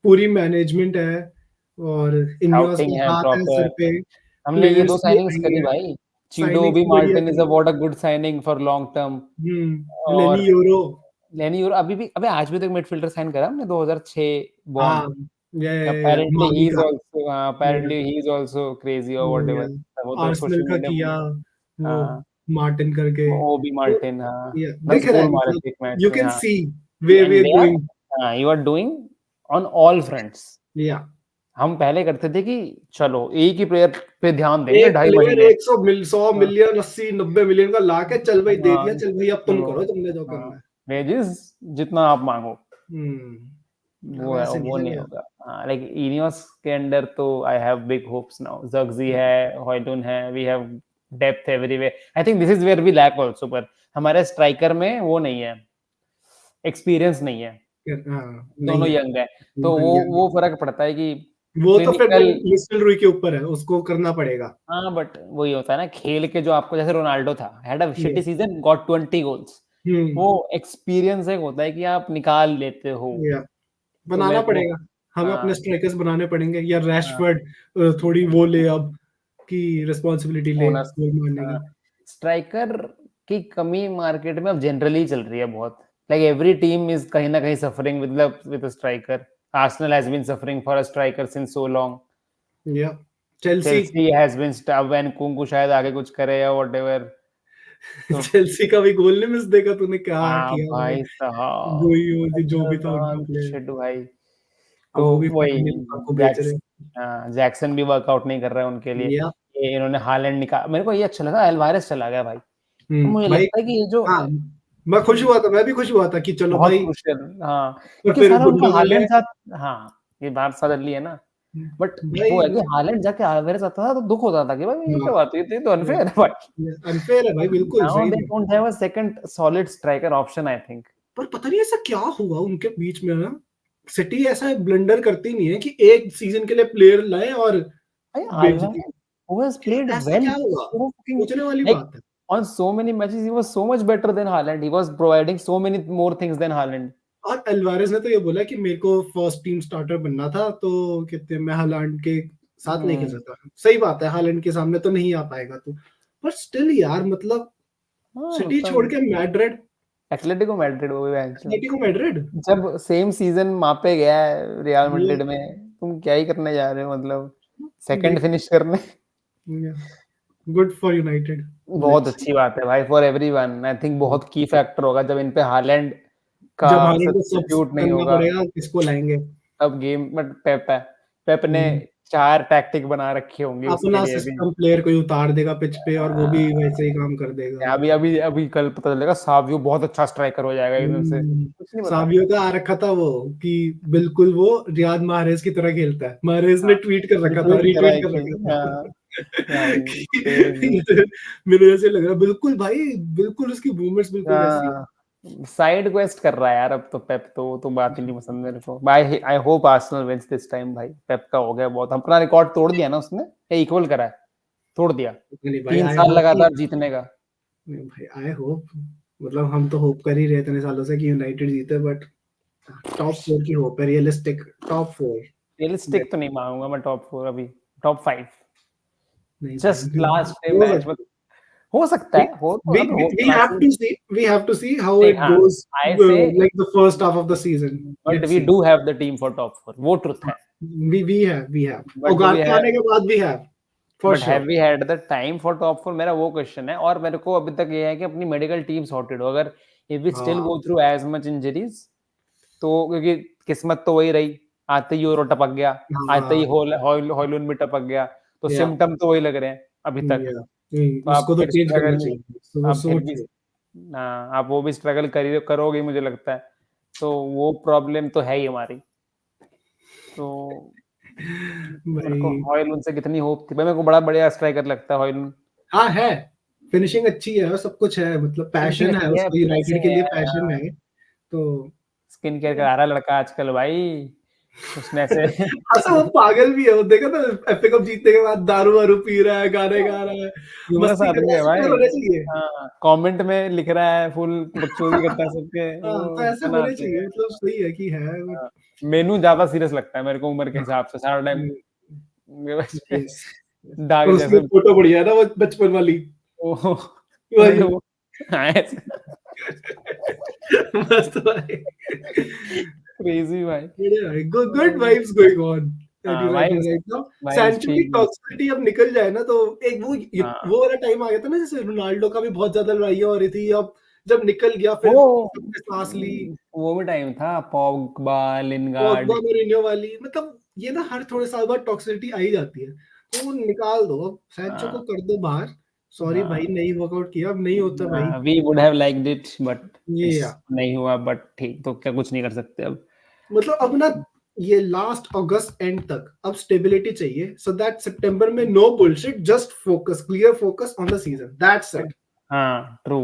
पूरी मैनेजमेंट है, और इन्योस स्काउटिंग का है हाथ है सर प्रॉपर, पे। हमने ये दो प्लेयर्स भी साइनिंग्स करी आएंगे, भाई, चीडो साइनिंग्स भी भी बढ़िया मार्टिन इज अ करी। What a good signing for long term, लेनी और यूरो। लेनी और अभी भी, अबे आज भी तो एक मिडफील्डर साइन करा हमने 2006 बॉर्न, हाँ, ये apparently he मामी is का, also apparently he is also crazy or whatever, वो तो आर्सेनल सोशल का मीडिया किया, पे, वो हाँ मार्टिन करके, वो भी तो मार्टिन, हाँ ये 10 दिख रहा है, गोल मारे मतलब थे एक मैच यू में, कैन हाँ see way and way they are, going. हाँ you are doing on all fronts. या हम पहले करते थे कि चलो एक ही प्लेयर पे ध्यान देंगे एक 2.5 प्लेयर महीने, 100 हाँ मिलियन 80 90 मिलियन का लाके चल भाई दे हाँ, दिया, चल भाई अब तुम चलो करो, तुमने जो हाँ करना है। वेजेस जितना आप मांगो, अब वो है ऐसे नहीं वो नहीं चलेगा। होगा। हाँ लाइक इनियोस के अंडर तो I have big hopes now, जग्जी है, हॉयलुन है, we have depth everywhere, I think this is where we lack also, पर हमारे स्ट्राइकर में वो नहीं है, एक्सपीरियंस नहीं है, हाँ, दोनों नहीं है, यंग है, तो बिल्कुल यार। वो फर्क पड़ता है कि वो तो फिर क्लिनिकल, मिस्टर रुई के ऊपर है, उसको करना पड़ेगा। हाँ बट वही होता है ना खेल के, जो आपको जैसे रोनाल्डो था, हैड अ या शिटी सीजन, गॉट 20 गोल्स, हम्म वो एक्सपीरियंस एक होता है कि आप निकाल लेते हो, या तो बनाना मेरे को, पड़ेगा, हमें अपने हाँ स्ट्राइकर्स बनाने पड़ेंगे, या हाँ रैशफोर्ड थोड़ी वो ले अब की रिस्पॉन्सिबिलिटी ले बोनस, गोल मारने हाँ की। स्ट्राइकर की कमी मार्केट में अब जनरली चल रही है बहुत, लाइक एवरी टीम इज कहीं ना कहीं suffering with striker, Arsenal has been suffering for a striker since so long, या Chelsea Chelsea has been stub and Nkunku शायद आगे कुछ करे या व्हाटएवर, तो चेल्सी का भी गोल नहीं मिस देखा तूने, क्या हाँ किया भाई। भाई साहब, गोई वो जो भी था उनका प्लेयर, शिट भाई, अब तो वो भी पता वही नहीं लुकाकू बेच रहे। जैक्सन भी वर्कआउट नहीं कर रहा है उनके लिए, या ये इन्होंने हालैंड निकाल, मेरे को ये अच्छा लगा एल्वारेस चला गया भाई, तो मुझे भाई, लगता है कि ये जो हाँ, मैं खुश हुआ था, मैं भी खुश हुआ था कि चलो बहुत भाई। क्रूशियल, हाँ और क्योंकि फिर सारा उनका गुंडोगल है। हालैंड साथ, हाँ ये बात सडनली है ना, बट भाई वो है कि हालैंड जाके एल्वारेस आता था तो दुख होता था कि भाई ये क्या बात हुई, ये तो अनफेयर है भाई, अनफेयर है भाई, बिल्कुल नाउ सही दे में। Don't have a second solid striker option I think. पर पता नहीं ऐसा क्या हुआ उनके बीच में ना, सिटी ऐसा ब्लंडर करती नहीं है कि एक सीजन के लिए प्लेयर लाए और भाई बेच दिए। Alvarez who has played ऐसा well क्या हुआ, so fucking सोचने वाली like बात है। on so many matches he was so much better than Haaland, he was providing so many more things than Haaland। और अल्वारेज ने तो ये बोला कि मेरे को फर्स्ट टीम स्टार्टर बनना था, तो कहते मैं हालैंड के साथ नहीं खेल सकता। सही बात है, हालैंड के सामने तो नहीं आ पाएगा तू, पर स्टिल यार, मतलब हाँ सिटी छोड़ मतलब के मैड्रिड, एटलेटिको मैड्रिड वो भी बेंच, एटलेटिको मैड्रिड, जब सेम सीजन वहां पे गया है रियल ये मैड्रिड में, तुम क्या ही करने जा रहे हो, मतलब सेकंड फिनिश करने। Good for United. बहुत लेट्स अच्छी बात है भाई फॉर एवरीवन, आई थिंक बहुत की फैक्टर होगा जब इन पे हालैंड का जब हालैंड को सब सब्स्टिट्यूट नहीं करना होगा, पड़ेगा, किसको लाएंगे। तब गेम, बट पेप है, पेप ने हम्म, 4 टैक्टिक बना रखे होंगे उसके अपना लिए भी। सिस्टम प्लेयर कोई उतार देगा पिच पे और वो भी वैसे ही काम कर देगा। अभी अभी अभी कल पता चलेगा सावियो बहुत अच्छा स्ट्राइकर हो जाएगा एकदम से, कुछ नहीं पता। सावियो का आ रखा था वो कि बिल्कुल वो रियाद माहरेज की तरह खेलता है। माहरेज ने ट्वीट कर रखा था, रिट्वीट करा रीट्वीट है कर कि रखा था भाई ये तो मेरे ऐसे लग रहा बिल्कुल भाई, बिल्कुल उसकी मूवमेंट्स बिल्कुल वैसी है। साइड क्वेस्ट कर रहा है यार अब तो पेप, तो बात ही नहीं पसंद मेरे को। I hope Arsenal wins this time भाई। पेप का हो गया बहुत, अपना रिकॉर्ड तोड़ दिया ना उसने, या इक्वल करा है, तोड़ दिया। नहीं भाई 3 आई साल होप कि, लगातार जीतने का। नहीं भाई आई होप, मतलब हम तो होप कर ही रहे इतने सालों से कि यूनाइटेड जीते, बट टॉप 4 की होप है, रियलिस्टिक टॉप 4। रियलिस्टिक तो नहीं मानूंगा मैं टॉप 4 अभी, टॉप 5 नहीं भाई जस्ट लास्ट हो मैच में सकता हो सकता है। है, हो तो we, अब we, हो we have classic. to see we have to see how नहीं it हाँ, goes, I say like the first half of the season. But Let's we see. Do have the team for top 4, वो truth है। We have but do we Ugarte आने have के बाद we have for but have sure. We had the time for top 4, मेरा वो question है। और मेरे को अभी तक ये है कि अपनी मेडिकल टीम सॉर्टेड हो। अगर इफ वी स्टिल हाँ go through as much injuries, तो क्योंकि किस्मत तो वही रही, आते ही यूरो टपक गया, आते ही हाँ हॉयलून भी टपक गया, तो या सिम्टम तो वही लग रहे हैं अभी तक। या तो आप उसको तो फिर चेंज करना स्ट्रगल, चाहिए, तो वो आप फिर भी सोच। आप वो भी स्ट्रगल करोगे मुझे लगता है। तो वो प्रॉब्लम तो है ही हमारी। तो मेरे को भाई हॉयलून से कितनी होप थी भाई, मेरे को बड़ा बढ़िया स्ट्राइकर लगता है हॉयलून। हाँ है, फिनिशिंग अच्छी है और सब कुछ है, मतलब फिनिशिंग पैशन है अच्छी है, उसको, यूनाइटेड प्रेसिंग के लिए है, पैशन है तो। स्किन केयर करा रहा है लड़का आजकल भाई, उसने ऐसे अच्छा वो पागल भी है, वो देखा था एफए कप जीतने के बाद दारू वारू पी रहा है, गाने गा रहा है, ह्यूमरस मस्ती कर आदमी रहा है, है ऐसे भाई। प्लेयर होने चाहिए। हाँ, कमेंट में लिख रहा है, फुल बकचोदी करता है सबके, हाँ तो वो ऐसे फन होने आते चाहिए, हैं। मतलब सही है कि है हाँ, बट। मेनू ज्यादा सीरियस लगता है मेरे को उम्र के हाँ हिसाब से, सारा टाइम यस, दाग उसकी जैसे फोटो बढ़िया है ना वो बचपन वाली वो वाली वो हाँ, ऐसे मस्त भाई। क्रेजी भाई। Good vibes going on at हाँ United vibes, right now. Vibes Sancho की ठीक है। टॉक्सिसिटी अब निकल जाए ना, तो एक हाँ, वो वाला टाइम आ गया था ना, जैसे रोनाल्डो का भी बहुत ज्यादा लड़ाइयाँ हो रही थी, अब जब निकल गया फिर वो सबने सांस ली। वो भी टाइम था, पॉग्बा, पोग्बा लिनगार्ड। मोरिन्यो वाली, मतलब ये ना हर थोड़े साल बाद टॉक्सिसिटी आ ही जाती है, तो वो निकाल दो, अब सैंचो को हाँ कर दो बाहर। सॉरी भाई हाँ, नहीं वर्कआउट किया, अब नहीं होता भाई। We would have liked it but ये इट्स या नहीं हुआ, बट ठीक, तो क्या कुछ नहीं कर सकते अब। मतलब अब ना ये लास्ट अगस्त एंड तक अब स्टेबिलिटी चाहिए, सो दैट सितंबर में no bullshit, just focus, clear focus on the season, that's it. हाँ ट्रू,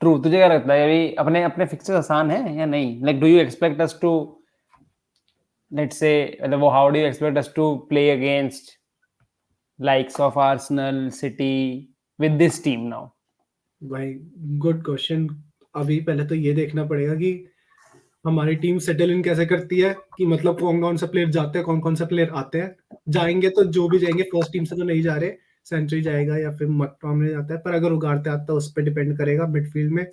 ट्रू। तुझे क्या लगता है अभी अपने अपने फिक्चर्स आसान है या नहीं? Like do you expect us to, let's say, मतलब वो how do you expect us to play against likes of Arsenal, City with this team now? भाई गुड क्वेश्चन। अभी पहले तो ये देखना पड़ेगा कि हमारी टीम सेटल इन कैसे करती है, कि मतलब कौन कौन सा प्लेयर जाते हैं, कौन कौन सा प्लेयर आते हैं। जाएंगे तो जो भी जाएंगे फर्स्ट टीम से तो नहीं जा रहे, सेंचुरी जाएगा या फिर मकटोमने जाता है, पर अगर उगाड़ते आता है उस पर डिपेंड करेगा मिडफील्ड में।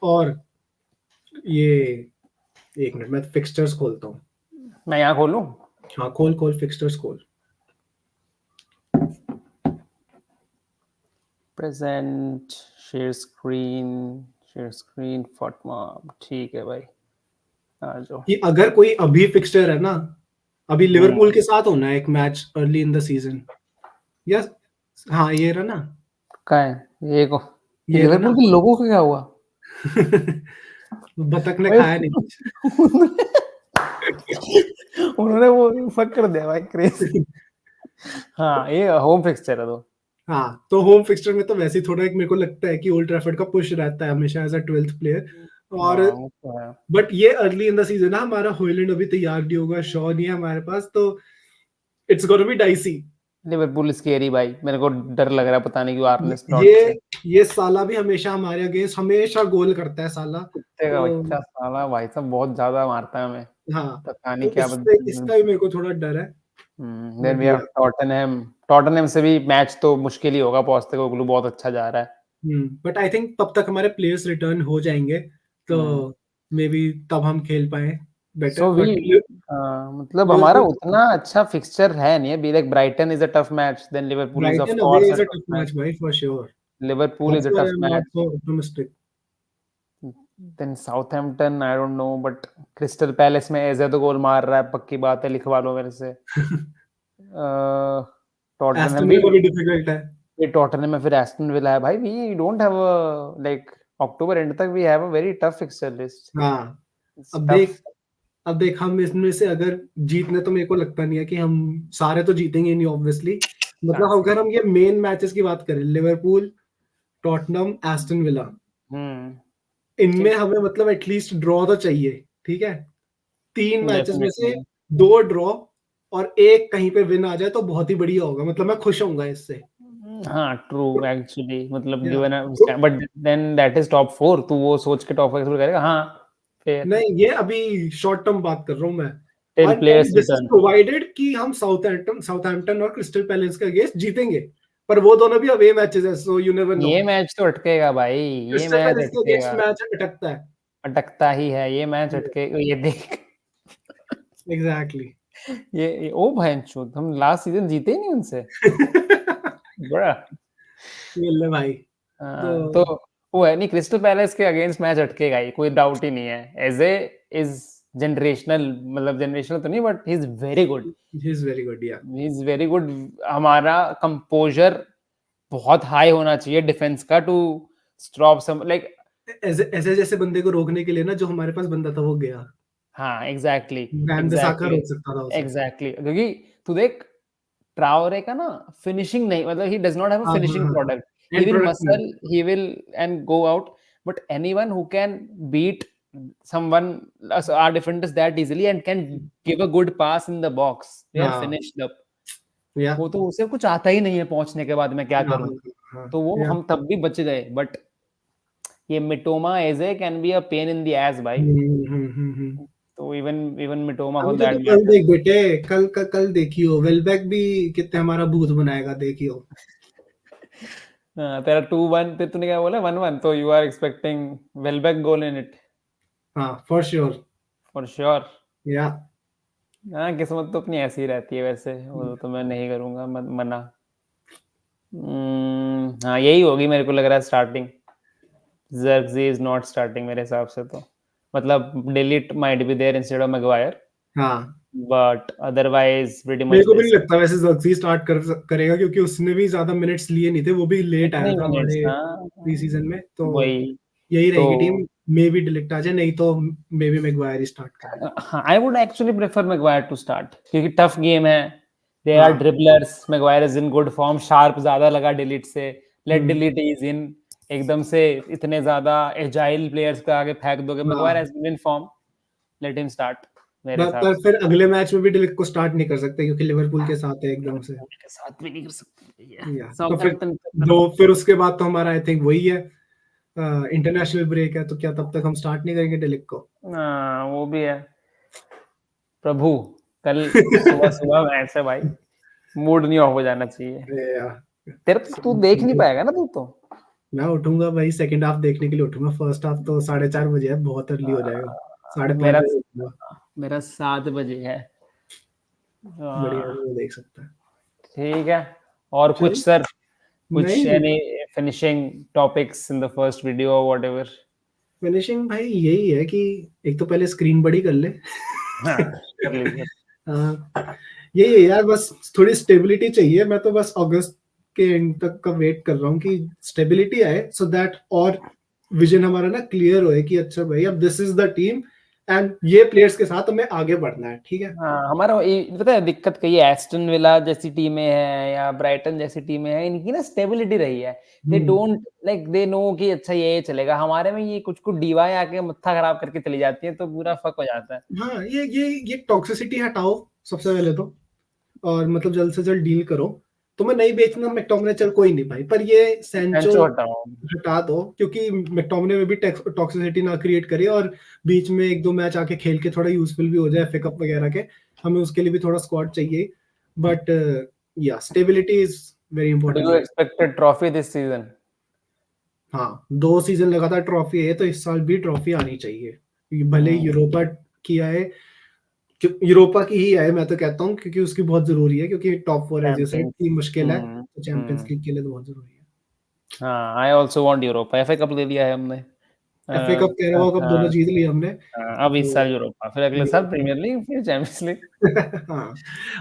और ये एक मिनट मैं फिक्सचर्स खोलता हूँ। मैं यहाँ खोलूं? हाँ खोल खोल फिक्सचर्स खोल। प्रेजेंट, शेयर स्क्रीन फातिमा, ठीक है भाई, आ जाओ। कि अगर कोई अभी फिक्सचर है ना, अभी लिवरपूल के हम्म, साथ होना है एक match early in the season, yes. हाँ ये रहा ना, क्या है ये को, ये रहा लिवरपूल ना के लोगों का क्या हुआ बतख ने भाई? खाया नहीं कुछ उन्होंने वो फक कर दिया भाई, क्रेज। हाँ, ये होम फिक्सचर है तो। हाँ तो होम फिक्सचर में तो वैसे ही थोड़ा एक मेरे को लगता है कि ओल्ड ट्रैफर्ड का पुश रहता है हमेशा एज अ 12th प्लेयर। और हाँ वो तो है। बट ये अर्ली इन द सीजन है, हमारा हॉयलैंड अभी तैयार नहीं होगा, शॉ नहीं है हमारे पास, तो it's gonna be dicey. Liverpool scary भाई, मेरे को डर लग रहा है, पता नहीं क्यों आर्ने स्लॉट से। ये ये साला भी हमेशा हमारे अगेंस्ट हमेशा गोल करता है साला, कुत्ते का तो बच्चा साला भाई साहब बहुत ज्यादा मारता है हमें, हाँ पता नहीं तो क्या इससे इसका भी मेरे को थोड़ा डर है। Then but we have Tottenham. Tottenham से भी मैच तो मुश्किल ही होगा, पोस्टेकोग्लू बहुत अच्छा जा रहा है। बट आई थिंक तब तक हमारे प्लेयर्स रिटर्न हो जाएंगे, तो मे बी तब हम खेल पाए बेटर, सो वी, बट मतलब हमारा लिवरपूल उतना अच्छा फिक्सचर है नहीं अभी। Like Brighton is a tough match, then Liverpool is of Brighton away course a is a tough tough match, match भाई for sure, Liverpool is that's a why tough I am not match, so optimistic. Then Southampton I don't know, but Crystal Palace में एजे तो गोल मार रहा है, पक्की बात है, लिखवा लो मेरे से। टॉटनहम एस्टन भी, विला भी डिफिकल्ट है। ये टॉटनहम में फिर एस्टन विला है भाई, we don't have like October end तक we have a very tough fixture list, हाँ, इट्स अब टफ। देख अब देख हम इसमें से अगर जीतने, तो मेरे को लगता नहीं है कि हम सारे तो जीतेंगे नहीं ऑब्वियसली। मतलब अगर हम ये मेन मैचेस की बात करें, लिवरपूल, टॉटनहम, एस्टन विला, इनमें हमें मतलब एटलीस्ट ड्रॉ तो चाहिए, ठीक है। 3 मैचेस में से डेफिनेटली 2 ड्रॉ और 1 कहीं पे विन आ जाए तो बहुत ही बढ़िया होगा, मतलब मैं खुश होऊंगा इससे। हाँ ट्रू एक्चुअली, मतलब या गिवन तो but then that is top 4, तू वो सोच के टॉप 4 करेगा, हाँ फिर नहीं, ये अभी शॉर्ट टर्म बात कर रहा हूँ मैं। Till and players this is return, provided कि हम साउथहैम्पटन और क्रिस्टल पैलेस के अगेंस्ट जीतेंगे, पर वो दोनों भी अवे मैचेस है, सो यू नेवर नो। ये मैच तो अटकेगा भाई, ये क्रिस्टल मैच पैलेस के अगेंस्ट अटकेगा, मैच अटकता है। अटकता ही है ये मैच, अटके ये देख। एग्जैक्टली। ये ओ भैंचोद, हम लास्ट सीजन जीते ही नहीं उनसे, बड़ा मिल भाई। हाँ, तो तो वो है नहीं, क्रिस्टल पैलेस के अगेंस्ट मैच अटकेगा ही, कोई डाउट ही नहीं है। एजे इज जनरेशनल, मतलब जनरेशनल तो नहीं but he is very good, he is very good, या ही इज वेरी गुड। हमारा कंपोजर बहुत हाई होना चाहिए डिफेंस का, टू स्टॉप सम लाइक, ऐसे जैसे बंदे को रोकने के लिए ना, जो हमारे पास बंदा था वो गया, हाँ एग्जैक्टली, वैन बिसाका एग्जैक्टली, रोक सकता था उसे। एग्जैक्टली, क्योंकि तू देख ट्राओरे का ना फिनिशिंग नहीं, मतलब he does not have a हाँ हाँ फिनिशिंग हाँ, product, he and will product नहीं। Muscle, he will and go out, but anyone who can beat someone our defenders that easily and can give a good pass in the box, they are हाँ, finished up। या वो तो उसे कुछ आता ही नहीं है पहुंचने के बाद मैं क्या हाँ करूं, हाँ, तो वो या हम तब भी बच गए। बट ये मिटोमा एजे can be a pain in the ass भाई, हम्म। तो इवन इवन मिटोमा फॉर अभी तो दैट तू कल मैटर। देख बेटे, कल देखियो वेलबैक भी कितने हमारा भूत बनाएगा, देखियो। तेरा 2-1, फिर तूने क्या बोला 1-1, तो you are expecting Welbeck goal in it हाँ, फॉर श्योर। For sure. या हाँ किस्मत तो अपनी ऐसी ही रहती है वैसे, वो तो मैं नहीं करूंगा मना। हाँ यही होगी मेरे को लग रहा है starting, Zirkzee is not starting मेरे हिसाब से, तो मतलब delete might be there instead of Maguire, हाँ, बट अदरवाइज प्रीटी मेरे मच को भी नहीं दिस। लगता वैसे जर्सी स्टार्ट करेगा, क्योंकि उसने भी ज्यादा मिनट्स लिए नहीं थे, वो भी लेट इतने आया ही था मिनट्स, हमारे हाँ प्री सीजन में, तो वही यही तो। रहेगी टीम। मे बी डिलीट आ जाए, नहीं तो मे बी मैग्वायर ही स्टार्ट करे। हाँ I would actually prefer Maguire to start, क्योंकि टफ गेम है, दे आर हाँ, dribblers, Maguire is in good form, sharp ज्यादा लगा डिलीट से, late hmm, de Ligt is in, एकदम से इतने ज्यादा एजाइल प्लेयर्स का आगे फेंक दोगे, मैग्वायर हाँ। Has been in form, let him start मेरे हिसाब पर से। फिर अगले मैच में भी डिलीट को स्टार्ट नहीं कर सकते, क्योंकि लिवरपूल के साथ है एकदम से। लिवरपूल के साथ भी नहीं कर सकते, या तो फिर साउथहैम्पटन दो, फिर उसके बाद तो हमारा आई थिंक वही है, इंटरनेशनल ब्रेक है, तो क्या तब तक हम स्टार्ट नहीं करेंगे डिलीट को? हाँ वो भी है। प्रभु कल सुबह सुबह मैच है भाई, मूड नहीं ऑफ हो जाना चाहिए या तेरा, तो तू देख नहीं पाएगा ना तू तो। मैं उठूंगा भाई, सेकंड हाफ देखने के लिए उठूंगा। फर्स्ट हाफ तो 4:30 बजे है, बहुत अर्ली हो जाएगा। 5:30 मेरा बजे उठूंगा। मेरा 7 बजे है। बढ़िया हाँ, है, वो देख सकता है। ठीक है। और कुछ चल, सर, कुछ नहीं, any finishing topics in the first video whatever? Finishing भाई यही है कि एक तो पहले स्क्रीन बड़ी कर ले। हाँ कर लीजिए। यही है यार, बस थोड़ी स्टेबिलिटी चाहिए। मैं तो बस अगस्त के एंड तक का वेट कर रहा हूँ कि स्टेबिलिटी आए, सो दैट और विजन हमारा ना क्लियर होए कि अच्छा भाई, अब this is the team and ये प्लेयर्स के साथ हमें आगे बढ़ना है, ठीक है। हाँ हमारा पता है दिक्कत कही है, एस्टन विला जैसी टीमें हैं या ब्राइटन जैसी टीमें हैं, इनकी ना स्टेबिलिटी रही है, they don't like, they know कि अच्छा ये चलेगा। हमारे में ये कुछ कुछ डीवाएं आके मत्था खराब करके चली जाती है, तो पूरा फक हो जाता है। हाँ, ये टॉक्सिसिटी हटाओ सबसे पहले तो, और मतलब जल्द से जल्द डील करो। तो मैं नहीं बेचना मैकटोमिने, चल कोई नहीं भाई, पर ये सैंचो सेंचो हटाओ। हटा दो, क्योंकि मैकटोमिने में भी टॉक्सिसिटी ना क्रिएट करे, और बीच में 1-2 मैच आके खेल के थोड़ा यूजफुल भी हो जाए एफए कप वगैरह के। हमें उसके लिए भी थोड़ा स्क्वाड चाहिए, बट या stability is very do important you right. Expected trophy this season? हाँ, 2 सीजन लगातार ट्रॉफी है, तो इस साल भी ट्रॉफी आनी चाहिए, भले यूरोपा किया है, यूरोपा की ही है मैं तो कहता हूँ, क्योंकि उसकी बहुत जरूरी है, क्योंकि top 4 as you said champions. की मुश्किल है, तो चैंपियंस हम्म। लीग के लिए तो बहुत जरूरी है। हाँ I also want Europa, FA cup ले लिया है हमने, FA कप कैरेबाओ कप दोनों जीत लिए हमने। अब इस तो साल यूरोपा, फिर अगले साल प्रीमियर लीग, फिर चैंपियंस लीग। हाँ,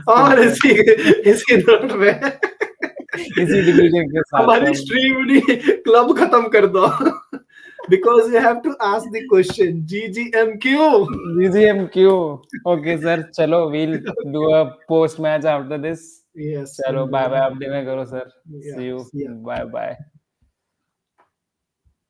और इसी नोट में इसी डिवीजन के साथ हमारी हम स्ट्रीम नहीं, क्लब खत्म कर दो। Because you have to ask the question GGMQ। GGMQ. Okay sir, चलो we'll do a post match after this. Yes, चलो we'll do bye bye, that. आप डिनर करो sir. Yeah, see you, yeah. Bye bye.